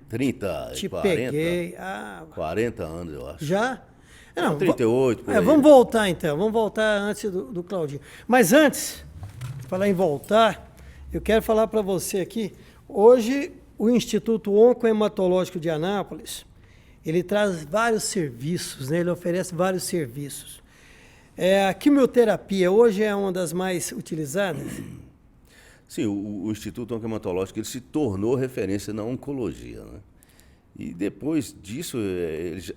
30, Te 40. Peguei. 40 anos, eu acho. Já? Não, 38, por aí. Vamos voltar então, vamos voltar antes do Claudinho. Mas antes, falar em voltar, eu quero falar para você aqui, hoje o Instituto Oncohematológico de Anápolis, ele traz vários serviços, né? Ele oferece vários serviços. A quimioterapia hoje é uma das mais utilizadas? Sim, o Instituto Oncohematológico ele se tornou referência na oncologia, né? E depois disso,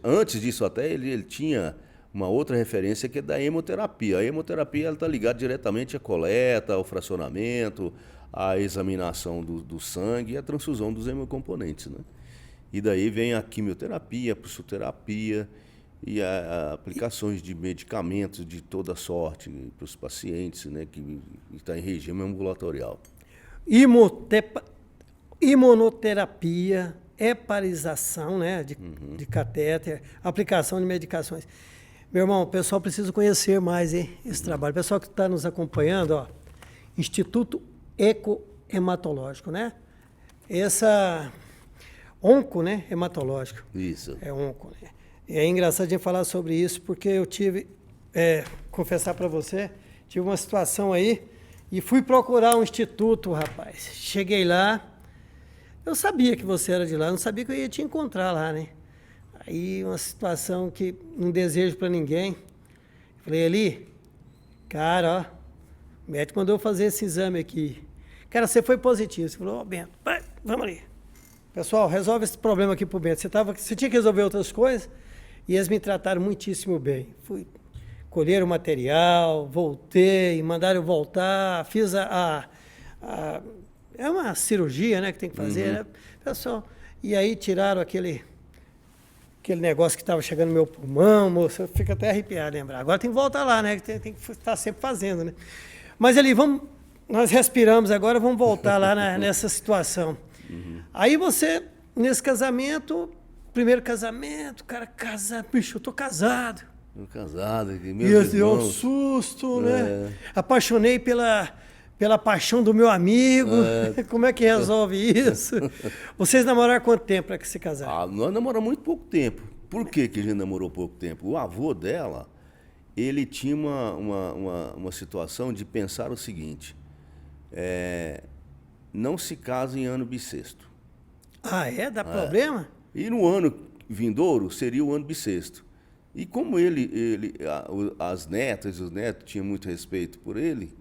antes disso até, ele tinha uma outra referência que é da hemoterapia. A hemoterapia está ligada diretamente à coleta, ao fracionamento, à examinação do sangue e à transfusão dos hemocomponentes, né? E daí vem a quimioterapia, a pulsoterapia e aplicações de medicamentos de toda sorte para os pacientes, né, que estão em regime ambulatorial. Imunoterapia, heparização, né, de catéter, aplicação de medicações. Meu irmão, o pessoal precisa conhecer mais, hein, esse trabalho. O pessoal que está nos acompanhando, ó, Instituto Ecohematológico, né? Essa onco, né, hematológico. Isso. É onco, né? E é engraçado a gente falar sobre isso, porque eu tive, confessar para você, tive uma situação aí e fui procurar um instituto, rapaz. Cheguei lá, eu sabia que você era de lá, não sabia que eu ia te encontrar lá, né? Aí uma situação que não desejo para ninguém. Falei, Eli, cara, ó, o médico mandou fazer esse exame aqui. Cara, você foi positivo. Você falou, ó, Bento, vai, vamos ali. Pessoal, resolve esse problema aqui pro Bento. Você tinha que resolver outras coisas e eles me trataram muitíssimo bem. Fui colher o material, voltei, mandaram eu voltar, fiz é uma cirurgia, né, que tem que fazer, né? Pessoal, e aí tiraram aquele negócio que estava chegando no meu pulmão, moço, eu fico até arrepiado lembrar. Agora tem que voltar lá, né? Tem que estar sempre fazendo, né? Mas ali, nós respiramos agora, vamos voltar lá nessa situação. Aí você, nesse casamento, primeiro casamento, cara, bicho, eu tô casado. Tô casado, aqui, E meus assim, um irmãos. susto, né? Apaixonei pela paixão do meu amigo. Como é que resolve isso? Vocês namoraram quanto tempo para que se casaram? Ah, nós namoramos muito pouco tempo. Por que que a gente namorou pouco tempo? O avô dela, ele tinha uma situação de pensar o seguinte, não se casa em ano bissexto. Ah, é? Dá problema? E no ano vindouro seria o ano bissexto. E como as netas e os netos tinham muito respeito por ele,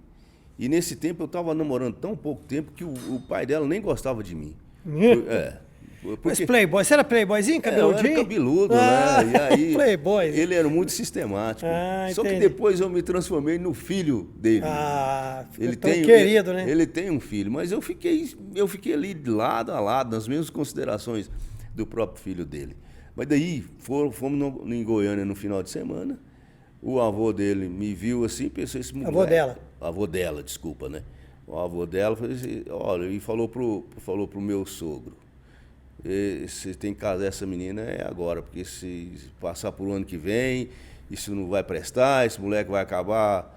e nesse tempo eu estava namorando tão pouco tempo que o pai dela nem gostava de mim. Mas playboy, você era playboyzinho, cabeludinho? Eu era cabeludo, Ah, né? E aí, playboy. ele era muito sistemático. Só que entendi. depois eu me transformei no filho dele. Ah, ele tão querido, né? Ele tem um filho, mas eu fiquei ali de lado a lado, nas mesmas considerações do próprio filho dele. Mas daí, fomos em Goiânia no final de semana, o avô dele me viu assim, pensou, esse moleque... Avô dela? Avô dela, desculpa, né? O avô dela falou assim, olha, e falou pro meu sogro, você tem que casar essa menina agora, porque se passar por ano que vem, isso não vai prestar, esse moleque vai acabar...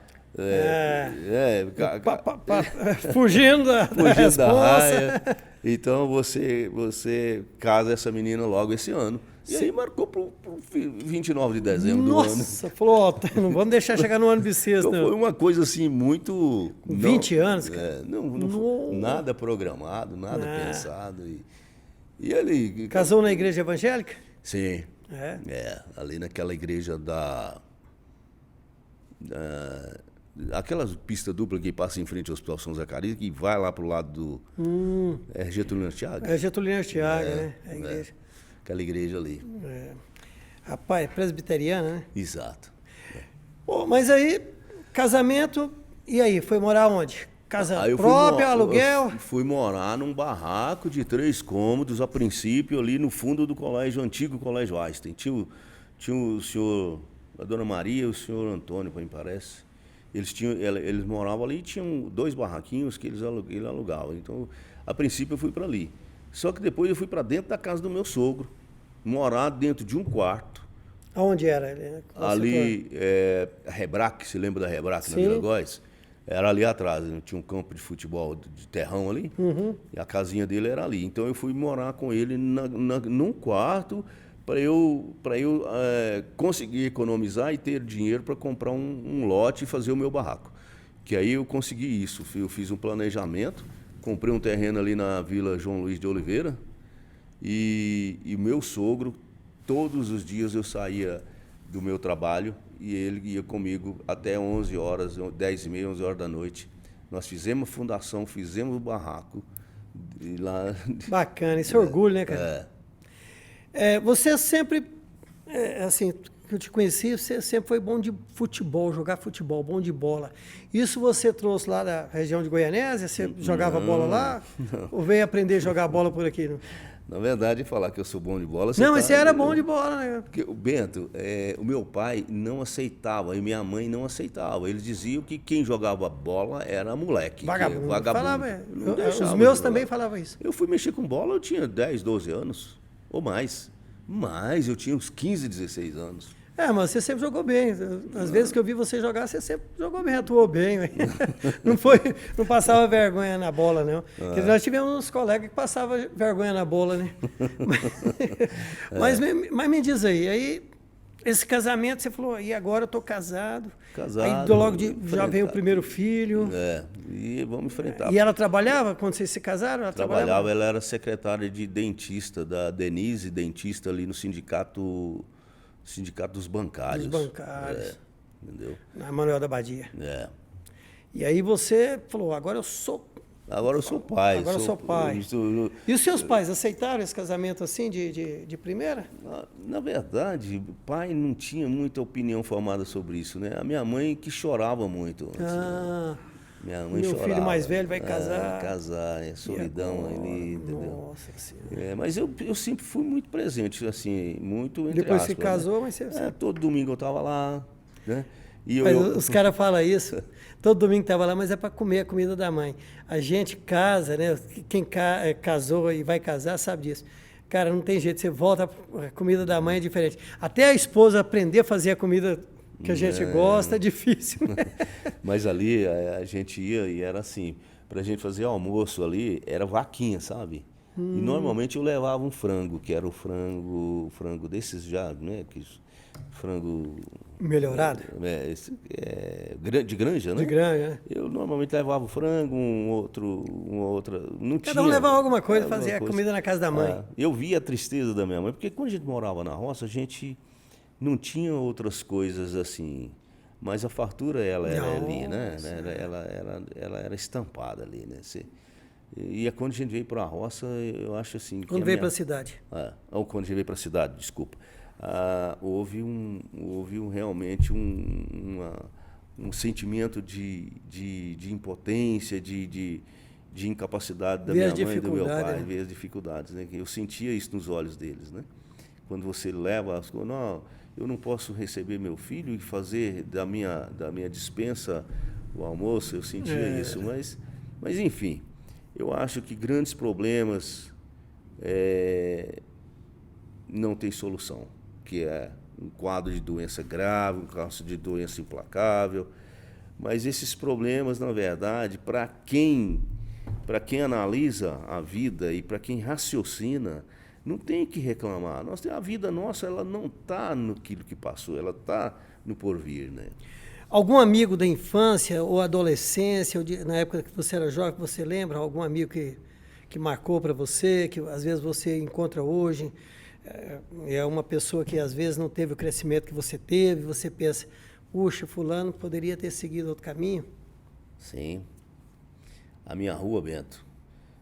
Fugindo da raia. Então você casa essa menina logo esse ano. E aí marcou pro 29 de dezembro do ano. Nossa, falou, ó, não vamos deixar chegar no ano bissexto. Então foi uma coisa assim muito... 20 anos, cara. Não foi nada programado, nada pensado. E ele... Casou na igreja evangélica? Sim. Ali naquela igreja aquela pista dupla que passa em frente ao Hospital São Zacarias, que vai lá pro lado do... Getúlio Arteaga? É Getúlio Arteaga, né? A igreja. Aquela igreja ali. Rapaz, presbiteriana, né? Exato. Pô, mas aí, casamento, e aí? Foi morar onde? Casa Aí própria, aluguel? Eu fui morar num barraco de 3 cômodos, a princípio, ali no fundo do colégio, antigo colégio Einstein. Tinha o senhor, a dona Maria e o senhor Antônio, me parece. Eles moravam ali e tinham 2 barraquinhos que eles alugavam. Então, a princípio, eu fui para ali. Só que depois eu fui para dentro da casa do meu sogro, morar dentro de um quarto. Aonde era? Ali, a Rebrac, se lembra da Rebrac, na Vila Góes? Era ali atrás, tinha um campo de futebol de terrão ali, e a casinha dele era ali. Então eu fui morar com ele num quarto para eu conseguir economizar e ter dinheiro para comprar um lote e fazer o meu barraco. Que aí eu consegui isso, eu fiz um planejamento, comprei um terreno ali na Vila João Luiz de Oliveira e o meu sogro, todos os dias eu saía do meu trabalho e ele ia comigo até 11 horas, 10h30, 11 horas da noite. Nós fizemos a fundação, fizemos o barraco. E lá... Bacana, esse orgulho, né, cara? Você sempre, assim, que eu te conheci, você sempre foi bom de futebol, jogar futebol, bom de bola. Isso você trouxe lá da região de Goianésia? Você jogava bola lá? Ou veio aprender a jogar bola por aqui? Não? Na verdade, falar que eu sou bom de bola... Não, mas tá, você era bom de bola, né? Porque o Bento, o meu pai não aceitava e minha mãe não aceitava. Eles diziam que quem jogava bola era moleque. Vagabundo. Vagabundo. Falava, Não os deixava meus de também jogar. falavam isso. Eu fui mexer com bola, eu tinha 10, 12 anos, ou mais. Mas eu tinha uns 15, 16 anos. Mas você sempre jogou bem. Às vezes que eu vi você jogar, você sempre jogou bem, atuou bem. Não passava vergonha na bola, não. Porque nós tivemos uns colegas que passavam vergonha na bola, né? Mas me diz aí, esse casamento, você falou, e agora eu tô casado. Casado. Aí logo já veio o primeiro filho. E vamos enfrentar. E ela trabalhava quando vocês se casaram? Ela Trabalhava, ela era secretária de dentista, da Denise, dentista ali no sindicato dos bancários. Dos bancários. Entendeu? Na Manuel da Badia. E E aí você falou, agora eu sou pai. Agora eu sou pai. E os seus pais aceitaram esse casamento assim, de primeira? Na verdade, o pai não tinha muita opinião formada sobre isso, né? A minha mãe que chorava muito. Minha mãe meu chorava. Filho mais velho vai casar. Solidão ali, entendeu? Nossa Senhora. Mas eu sempre fui muito presente, assim, muito entre Depois aspas, se casou, né? mas você... Todo domingo eu estava lá, né? E Mas os caras falam isso, todo domingo estava lá, mas é para comer a comida da mãe. A gente casa, né? Quem casou e vai casar sabe disso. Cara, não tem jeito, você volta, a comida da mãe é diferente. Até a esposa aprender a fazer a comida que a gente gosta é difícil, né? Mas ali a gente ia e era assim, pra gente fazer almoço ali, era vaquinha, sabe? E normalmente eu levava um frango, que era o frango desses já, né? Frango... Melhorado? De granja, né? De granja, né? Eu normalmente levava o frango, uma outra... Não Cada um levava alguma coisa e fazia a coisa. comida na casa da mãe. Eu via a tristeza da minha mãe, porque quando a gente morava na roça, a gente não tinha outras coisas assim, mas a fartura ela era ali, né? Ela era estampada ali, né? E quando a gente veio para a roça, eu acho assim... Quando veio para a cidade? Ou quando a gente veio para a cidade, desculpa. Houve realmente um sentimento de impotência, de incapacidade da minha mãe e do meu pai, ver as dificuldades, né? Eu sentia isso nos olhos deles, né? Quando você leva as coisas, não, eu não posso receber meu filho e fazer da minha despensa o almoço, eu sentia isso, mas enfim, eu acho que grandes problemas não tem solução, que é um quadro de doença grave, um quadro de doença implacável, mas esses problemas, na verdade, para quem analisa a vida e para quem raciocina, não tem que reclamar. A vida nossa, ela não está naquilo que passou, ela está no porvir, né? Algum amigo da infância ou adolescência, na época que você era jovem, você lembra? Algum amigo que marcou para você, que às vezes você encontra hoje? É uma pessoa que às vezes não teve o crescimento que você teve, você pensa, puxa, fulano poderia ter seguido outro caminho? Sim. A minha rua, Bento,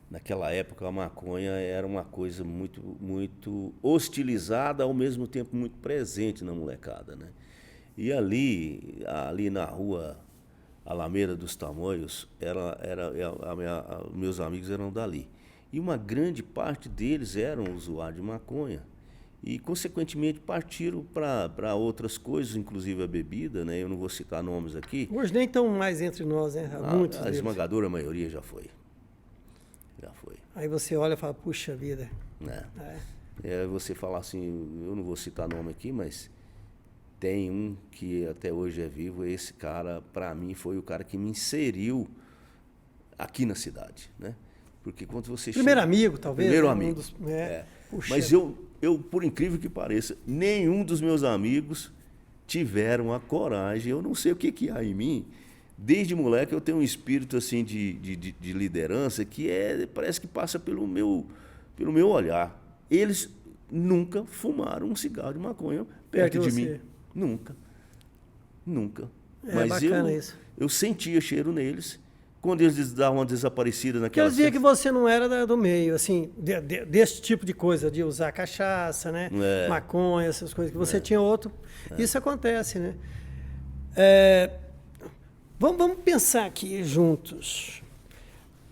naquela época a maconha era uma coisa muito, muito hostilizada, ao mesmo tempo muito presente na molecada, né? E ali na rua Alameda dos Tamoios, meus amigos eram dali. E uma grande parte deles eram usuários de maconha. E, consequentemente, partiram para outras coisas, inclusive a bebida, né? Eu não vou citar nomes aqui. Hoje nem estão mais entre nós, né? Muitos a esmagadora maioria já foi. Já foi. Aí você olha e fala, puxa vida. Você falar assim, eu não vou citar nome aqui, mas tem um que até hoje é vivo. Esse cara, para mim, foi o cara que me inseriu aqui na cidade, né? Porque quando você primeiro amigo, talvez. Primeiro né? amigo. Puxa. Mas eu, por incrível que pareça, nenhum dos meus amigos tiveram a coragem. Eu não sei o que há em mim. Desde moleque eu tenho um espírito assim de liderança que parece que passa pelo meu olhar. Eles nunca fumaram um cigarro de maconha perto de mim. Nunca. Mas bacana isso. Eu sentia cheiro neles. Quando eles davam uma desaparecida naquela... Eles viam que você não era do meio, assim, desse tipo de coisa, de usar cachaça, né? Maconha, essas coisas, que você tinha outro. Isso acontece, né? Vamos pensar aqui juntos.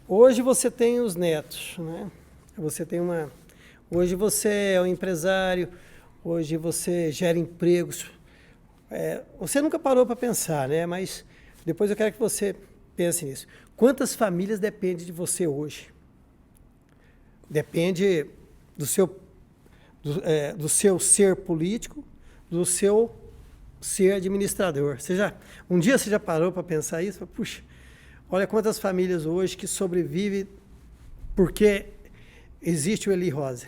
Hoje você tem os netos, né? Você tem Hoje você é um empresário, hoje você gera empregos. Você nunca parou para pensar, né? Mas depois eu quero que você pense nisso. Quantas famílias dependem de você hoje? Depende do seu ser político, do seu ser administrador. Um dia você já parou para pensar isso? Puxa, olha quantas famílias hoje que sobrevivem porque existe o Eli Rosa.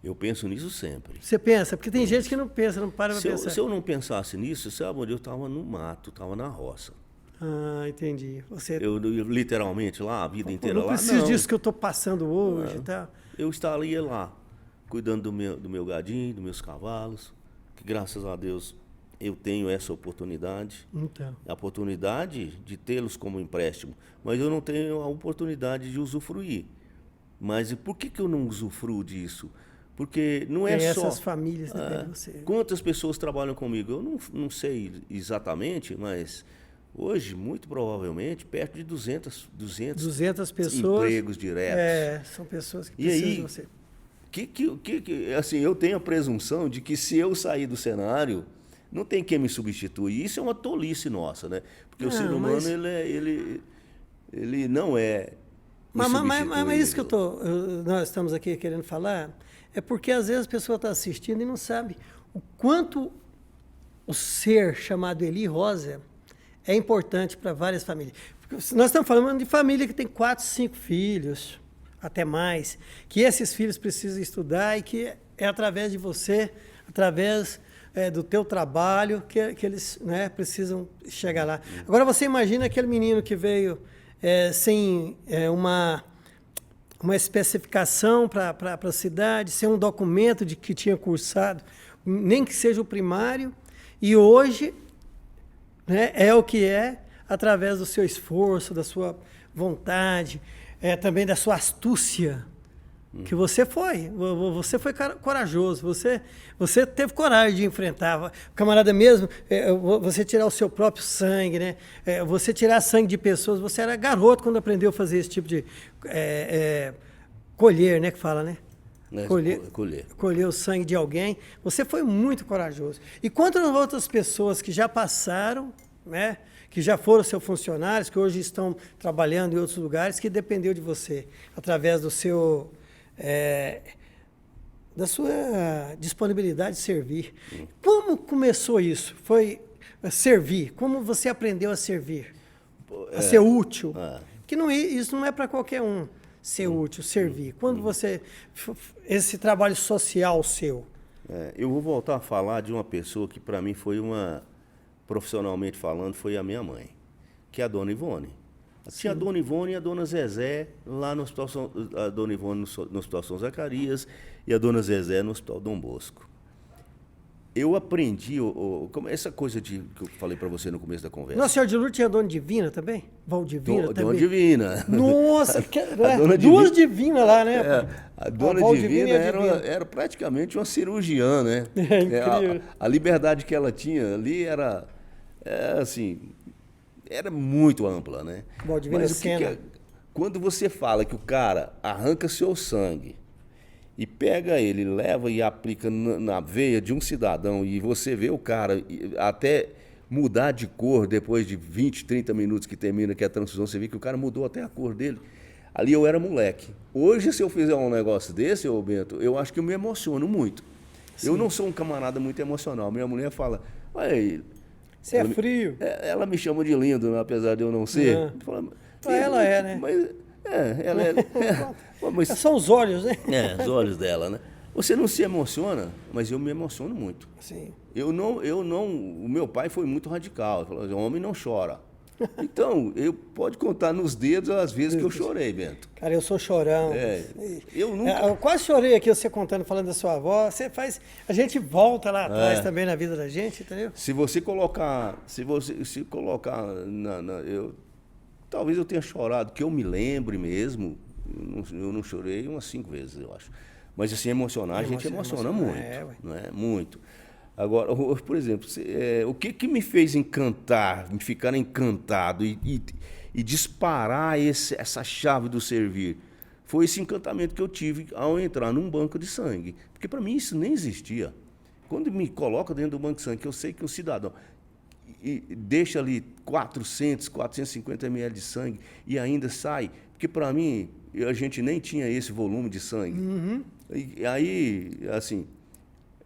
Eu penso nisso sempre. Você pensa? Porque tem gente que não pensa, não para para pensar. Se eu não pensasse nisso, sabe onde eu estava? No mato, estava na roça. Ah, entendi. Eu literalmente lá, a vida inteira lá. Não preciso disso que eu estou passando hoje e tal. Eu estaria lá, cuidando do meu gadinho, dos meus cavalos, que graças a Deus eu tenho essa oportunidade. Então. A oportunidade de tê-los como empréstimo, mas eu não tenho a oportunidade de usufruir. Mas por que eu não usufruo disso? Porque não é só... essas famílias dependem de você. Quantas pessoas trabalham comigo? Eu não sei exatamente, mas hoje, muito provavelmente, perto de 200 pessoas, empregos diretos. São pessoas que E precisam aí, de você. Assim, eu tenho a presunção de que se eu sair do cenário, não tem quem me substitui. Isso é uma tolice nossa, né? Porque o ser humano, ele não é Mas isso que nós estamos aqui querendo falar é porque às vezes a pessoa está assistindo e não sabe o quanto o ser chamado Eli Rosa é importante para várias famílias. Porque nós estamos falando de família que tem 4, 5 filhos, até mais, que esses filhos precisam estudar e que é através de você, através do teu trabalho, que eles, né, precisam chegar lá. Agora você imagina aquele menino que veio sem uma especificação para a cidade, sem um documento de que tinha cursado, nem que seja o primário, e hoje, né, é o que é, através do seu esforço, da sua vontade, também da sua astúcia, que você foi corajoso, você teve coragem de enfrentar. Camarada mesmo, você tirar o seu próprio sangue, né? Você tirar sangue de pessoas, você era garoto quando aprendeu a fazer esse tipo de colher, né, que fala, né? Colher o sangue de alguém. Você foi muito corajoso. E quantas outras pessoas que já passaram, né, que já foram seus funcionários, que hoje estão trabalhando em outros lugares, que dependeu de você, através do seu... da sua disponibilidade de servir. Como começou isso? Foi servir? Como você aprendeu a servir? A ser útil? Que isso não é para qualquer um, ser útil, servir. Quando você... Esse trabalho social seu. Eu vou voltar a falar de uma pessoa que para mim foi profissionalmente falando, foi a minha mãe, que é a dona Ivone. Tinha a dona Ivone e a dona Zezé lá no Hospital a dona Ivone no Hospital São Zacarias e a dona Zezé no Hospital Dom Bosco. Eu aprendi essa coisa que eu falei para você no começo da conversa. Nossa Senhora de Lourdes tinha a dona Divina também? Valdivina também? Dona Divina. Nossa, duas divinas lá, né? A dona Divina era praticamente uma cirurgiã, né? É incrível. A liberdade que ela tinha ali era assim... Era muito ampla, né? Mas quando você fala que o cara arranca seu sangue e pega ele, leva e aplica na veia de um cidadão e você vê o cara até mudar de cor depois de 20, 30 minutos que termina que a transfusão, você vê que o cara mudou até a cor dele. Ali eu era moleque. Hoje, se eu fizer um negócio desse, ô Bento, eu acho que eu me emociono muito. Sim. Eu não sou um camarada muito emocional. Minha mulher fala... Você é frio. Ela me chama de lindo, né, apesar de eu não ser. Ela é, né? Mas, ela é. Mas são os olhos, né? Os olhos dela, né? Você não se emociona, mas eu me emociono muito. Sim. O meu pai foi muito radical. Ele falou: homem não chora. Então, pode contar nos dedos as vezes que eu chorei, Bento. Cara, eu sou chorão. Eu nunca... Eu quase chorei aqui, você contando, falando da sua avó. A gente volta lá atrás também na vida da gente, entendeu? Se você colocar... talvez eu tenha chorado, que eu me lembre mesmo. Eu não chorei umas 5 vezes, eu acho. Mas assim, emocionar, a gente emociona muito. Não é? Muito. Agora, por exemplo, o que me fez ficar encantado e disparar essa chave do servir? foi esse encantamento que eu tive ao entrar num banco de sangue. Porque para mim isso nem existia. Quando me coloca dentro do banco de sangue, que eu sei que o cidadão e deixa ali 400, 450 ml de sangue e ainda sai, porque para mim a gente nem tinha esse volume de sangue. E aí, assim,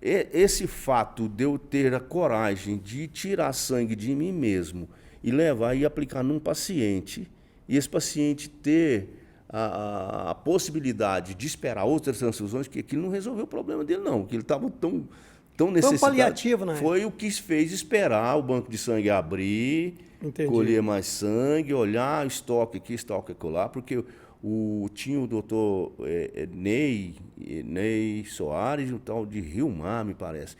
esse fato de eu ter a coragem de tirar sangue de mim mesmo e levar e aplicar num paciente, e esse paciente ter a possibilidade de esperar outras transfusões, que aquilo não resolveu o problema dele, não, que ele estava tão necessitado. Paliativo, né? Foi o que fez esperar o banco de sangue abrir, colher mais sangue, olhar estoque aqui, estoque acolá, porque tinha o doutor Ney Soares, um tal de Rio Mar, me parece.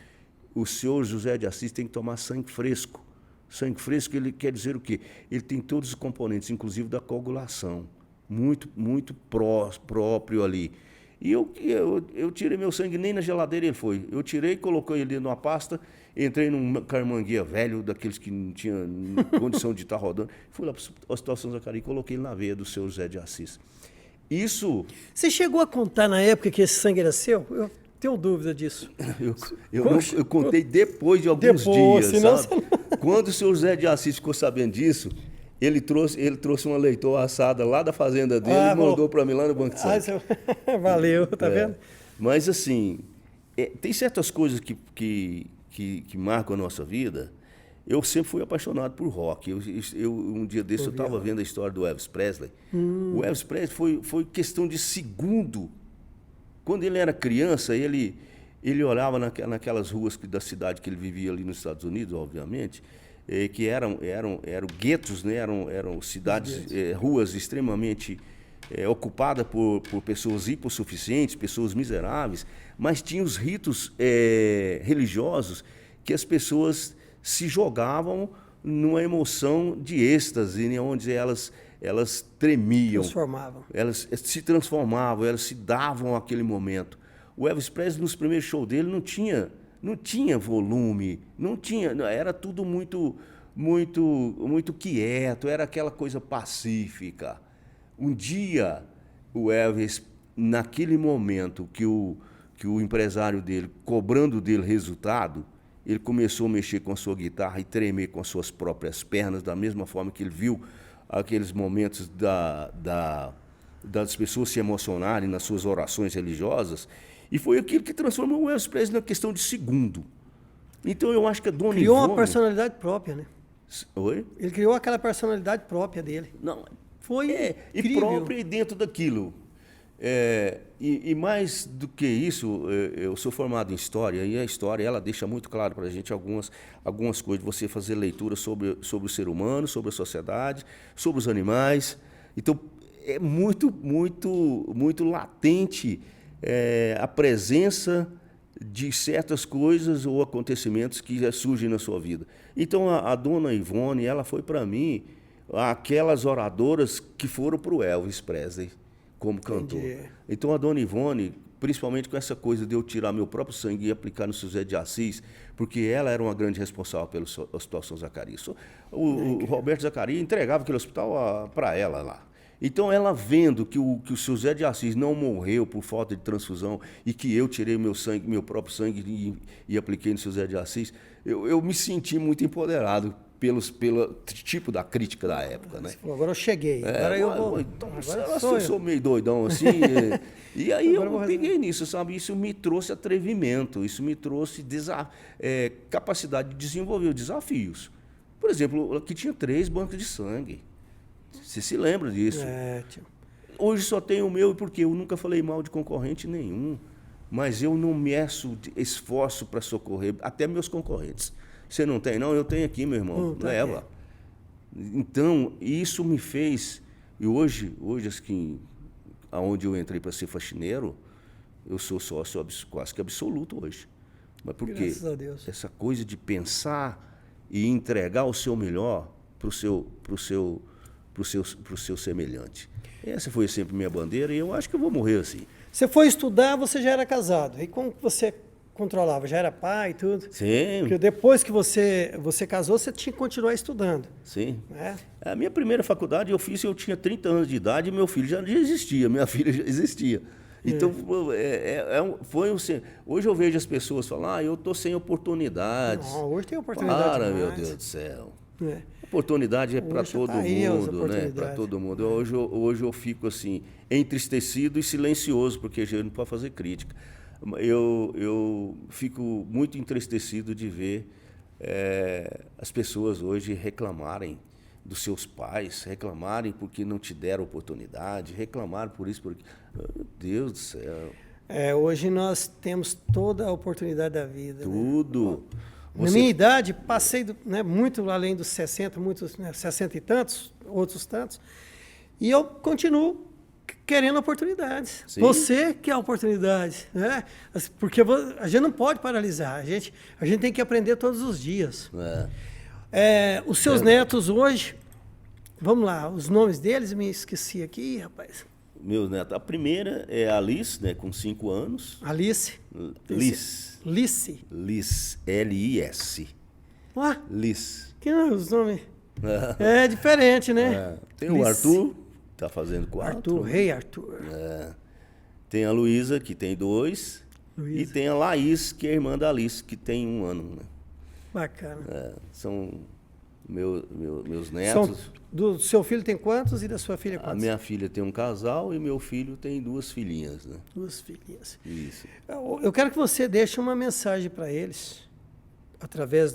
O senhor José de Assis tem que tomar sangue fresco. Sangue fresco, ele quer dizer o quê? Ele tem todos os componentes, inclusive da coagulação, muito próprio ali. E eu tirei meu sangue, nem na geladeira ele foi. Eu tirei, coloquei ele numa pasta, entrei num carmanguia velho, daqueles que não tinha condição de estar rodando, fui lá para o Hospital São Zacarias e coloquei ele na veia do seu José de Assis. Isso... Você chegou a contar na época que esse sangue era seu? Eu tenho dúvida disso. Eu contei depois de alguns dias, senão sabe? Quando o seu José de Assis ficou sabendo disso, ele trouxe uma leitoa assada lá da fazenda dele e mandou para mim lá no Banco de Sangue. Valeu, tá vendo? Mas, assim, tem certas coisas que marcam a nossa vida. Eu sempre fui apaixonado por rock. Um dia desse eu estava vendo a história do Elvis Presley. O Elvis Presley foi questão de segundo. Quando ele era criança, ele olhava naquelas ruas da cidade que ele vivia ali nos Estados Unidos, obviamente, que eram guetos, né? eram cidades, ruas extremamente ocupadas por pessoas hipossuficientes, pessoas miseráveis, mas tinha os ritos religiosos que as pessoas se jogavam numa emoção de êxtase, onde elas tremiam. Elas se transformavam, elas se davam àquele momento. O Elvis Presley, nos primeiros shows dele, não tinha volume, era tudo muito quieto, era aquela coisa pacífica. Um dia, o Elvis, naquele momento que o empresário dele, cobrando dele resultado, ele começou a mexer com a sua guitarra e tremer com as suas próprias pernas, da mesma forma que ele viu aqueles momentos das pessoas se emocionarem nas suas orações religiosas, e foi aquilo que transformou o Elvis Presley na questão de segundo. Então, eu acho que a Dona Criou Ivone... uma personalidade própria, né? Oi? Ele criou aquela personalidade própria dele. Não, foi e própria e dentro daquilo. E mais do que isso, eu sou formado em História, e a História ela deixa muito claro para a gente algumas coisas, você fazer leitura sobre o ser humano, sobre a sociedade, sobre os animais. Então, é muito latente a presença de certas coisas ou acontecimentos que surgem na sua vida. Então, a Dona Ivone, ela foi para mim aquelas oradoras que foram para o Elvis Presley como cantor. Entendi. Então, a Dona Ivone, principalmente com essa coisa de eu tirar meu próprio sangue e aplicar no José de Assis, porque ela era uma grande responsável pelo Hospital São Zacarias. O Roberto Zacarias entregava aquele hospital para ela lá. Então, ela vendo que o José de Assis não morreu por falta de transfusão e que eu tirei meu próprio sangue e apliquei no José de Assis, eu me senti muito empoderado pelo tipo da crítica da época, né? Agora eu cheguei. Agora eu vou. Então, eu sou meio doidão assim. E aí eu peguei nisso, sabe? Isso me trouxe atrevimento, isso me trouxe capacidade de desenvolver desafios. Por exemplo, aqui tinha 3 bancos de sangue. Você se lembra disso? Hoje só tem o meu, porque eu nunca falei mal de concorrente nenhum. Mas eu não meço esforço para socorrer até meus concorrentes. Você não tem? Não, eu tenho aqui, meu irmão. Leva. Então, isso me fez... E hoje assim, aonde eu entrei para ser faxineiro, eu sou sócio quase que absoluto hoje. Mas por quê? Graças a Deus. Essa coisa de pensar e entregar o seu melhor para o seu semelhante. Essa foi sempre minha bandeira e eu acho que eu vou morrer assim. Você foi estudar, você já era casado. E como você controlava? Já era pai e tudo? Sim. Porque depois que você casou, você tinha que continuar estudando. Sim. Né? A minha primeira faculdade eu fiz, eu tinha 30 anos de idade e meu filho já existia, minha filha já existia. Então, foi hoje eu vejo as pessoas falar, eu estou sem oportunidades. Não, hoje tem oportunidade Para, demais. meu Deus do céu. É. Oportunidade é para todo mundo, né? Para todo mundo. Hoje eu fico assim, entristecido e silencioso, porque a gente não pode fazer crítica. Eu fico muito entristecido de ver as pessoas hoje reclamarem dos seus pais, reclamarem porque não te deram oportunidade, reclamarem por isso, porque... Meu Deus do céu. Hoje nós temos toda a oportunidade da vida. Tudo. Né? Na minha idade, passei muito além dos 60, muitos, 60 e tantos, outros tantos, e eu continuo querendo oportunidades. Sim. Você quer oportunidades, né? Porque a gente não pode paralisar, a gente tem que aprender todos os dias. Os seus netos hoje, vamos lá, os nomes deles, me esqueci aqui, rapaz. Meus netos, a primeira é a Alice, né, com 5 anos. Alice. Liz, L-I-S. Ué, Liz. que não, os nomes... É diferente, né? Tem o Arthur, está fazendo 4. Arthur, Rei Arthur. Tem a Luísa, que tem 2. E tem a Laís, que é irmã da Alice, que tem 1 ano. Né? Bacana. São meus netos. Do seu filho tem quantos e da sua filha quantos? A minha filha tem um casal e meu filho tem 2 filhinhas. Né? 2 filhinhas. Isso. Eu quero que você deixe uma mensagem para eles, através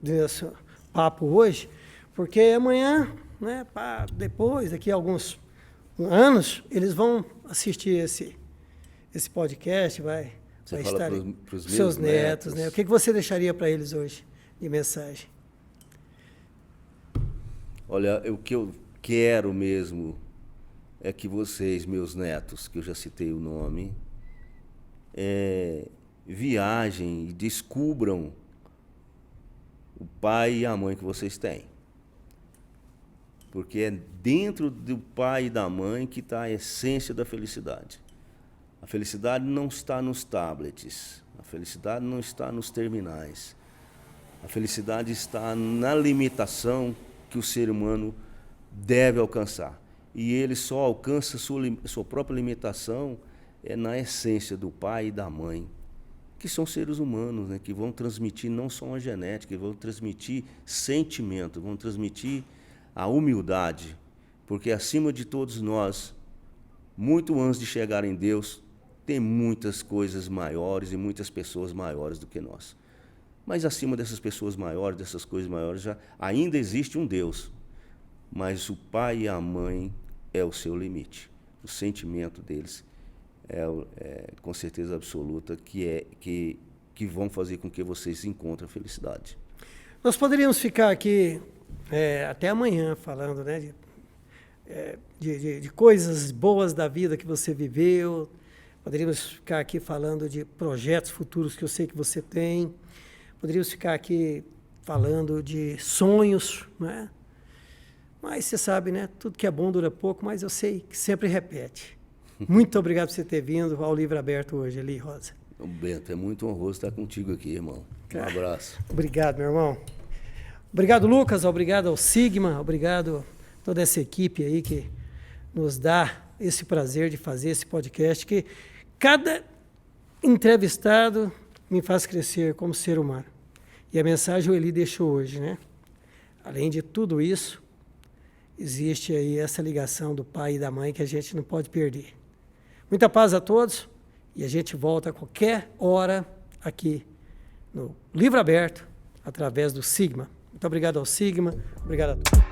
desse papo hoje, porque amanhã, né, depois, daqui a alguns anos, eles vão assistir esse podcast, vai estar para os seus netos. Né? O que você deixaria para eles hoje de mensagem? Olha, o que eu quero mesmo é que vocês, meus netos, que eu já citei o nome, viajem e descubram o pai e a mãe que vocês têm. Porque é dentro do pai e da mãe que está a essência da felicidade. A felicidade não está nos tablets, a felicidade não está nos terminais. A felicidade está na limitação que o ser humano deve alcançar. E ele só alcança sua própria limitação na essência do pai e da mãe, que são seres humanos, né, que vão transmitir não só uma genética, vão transmitir sentimento, vão transmitir a humildade, porque acima de todos nós, muito antes de chegar em Deus, tem muitas coisas maiores e muitas pessoas maiores do que nós. Mas acima dessas pessoas maiores, dessas coisas maiores, ainda existe um Deus. Mas o pai e a mãe é o seu limite. O sentimento deles com certeza absoluta, que vão fazer com que vocês encontrem a felicidade. Nós poderíamos ficar aqui até amanhã falando, né, de coisas boas da vida que você viveu. Poderíamos ficar aqui falando de projetos futuros que eu sei que você tem. Poderíamos ficar aqui falando de sonhos, né? Mas você sabe, né? Tudo que é bom dura pouco, mas eu sei que sempre repete. Muito obrigado por você ter vindo ao Livro Aberto hoje, Eli Rosa. Bento, é muito honroso estar contigo aqui, irmão. Um abraço. Obrigado, meu irmão. Obrigado, Lucas. Obrigado ao Sigma. Obrigado a toda essa equipe aí que nos dá esse prazer de fazer esse podcast, que cada entrevistado me faz crescer como ser humano. E a mensagem o Eli deixou hoje, né? Além de tudo isso, existe aí essa ligação do pai e da mãe que a gente não pode perder. Muita paz a todos e a gente volta a qualquer hora aqui no Livro Aberto, através do Sigma. Muito obrigado ao Sigma, obrigado a todos.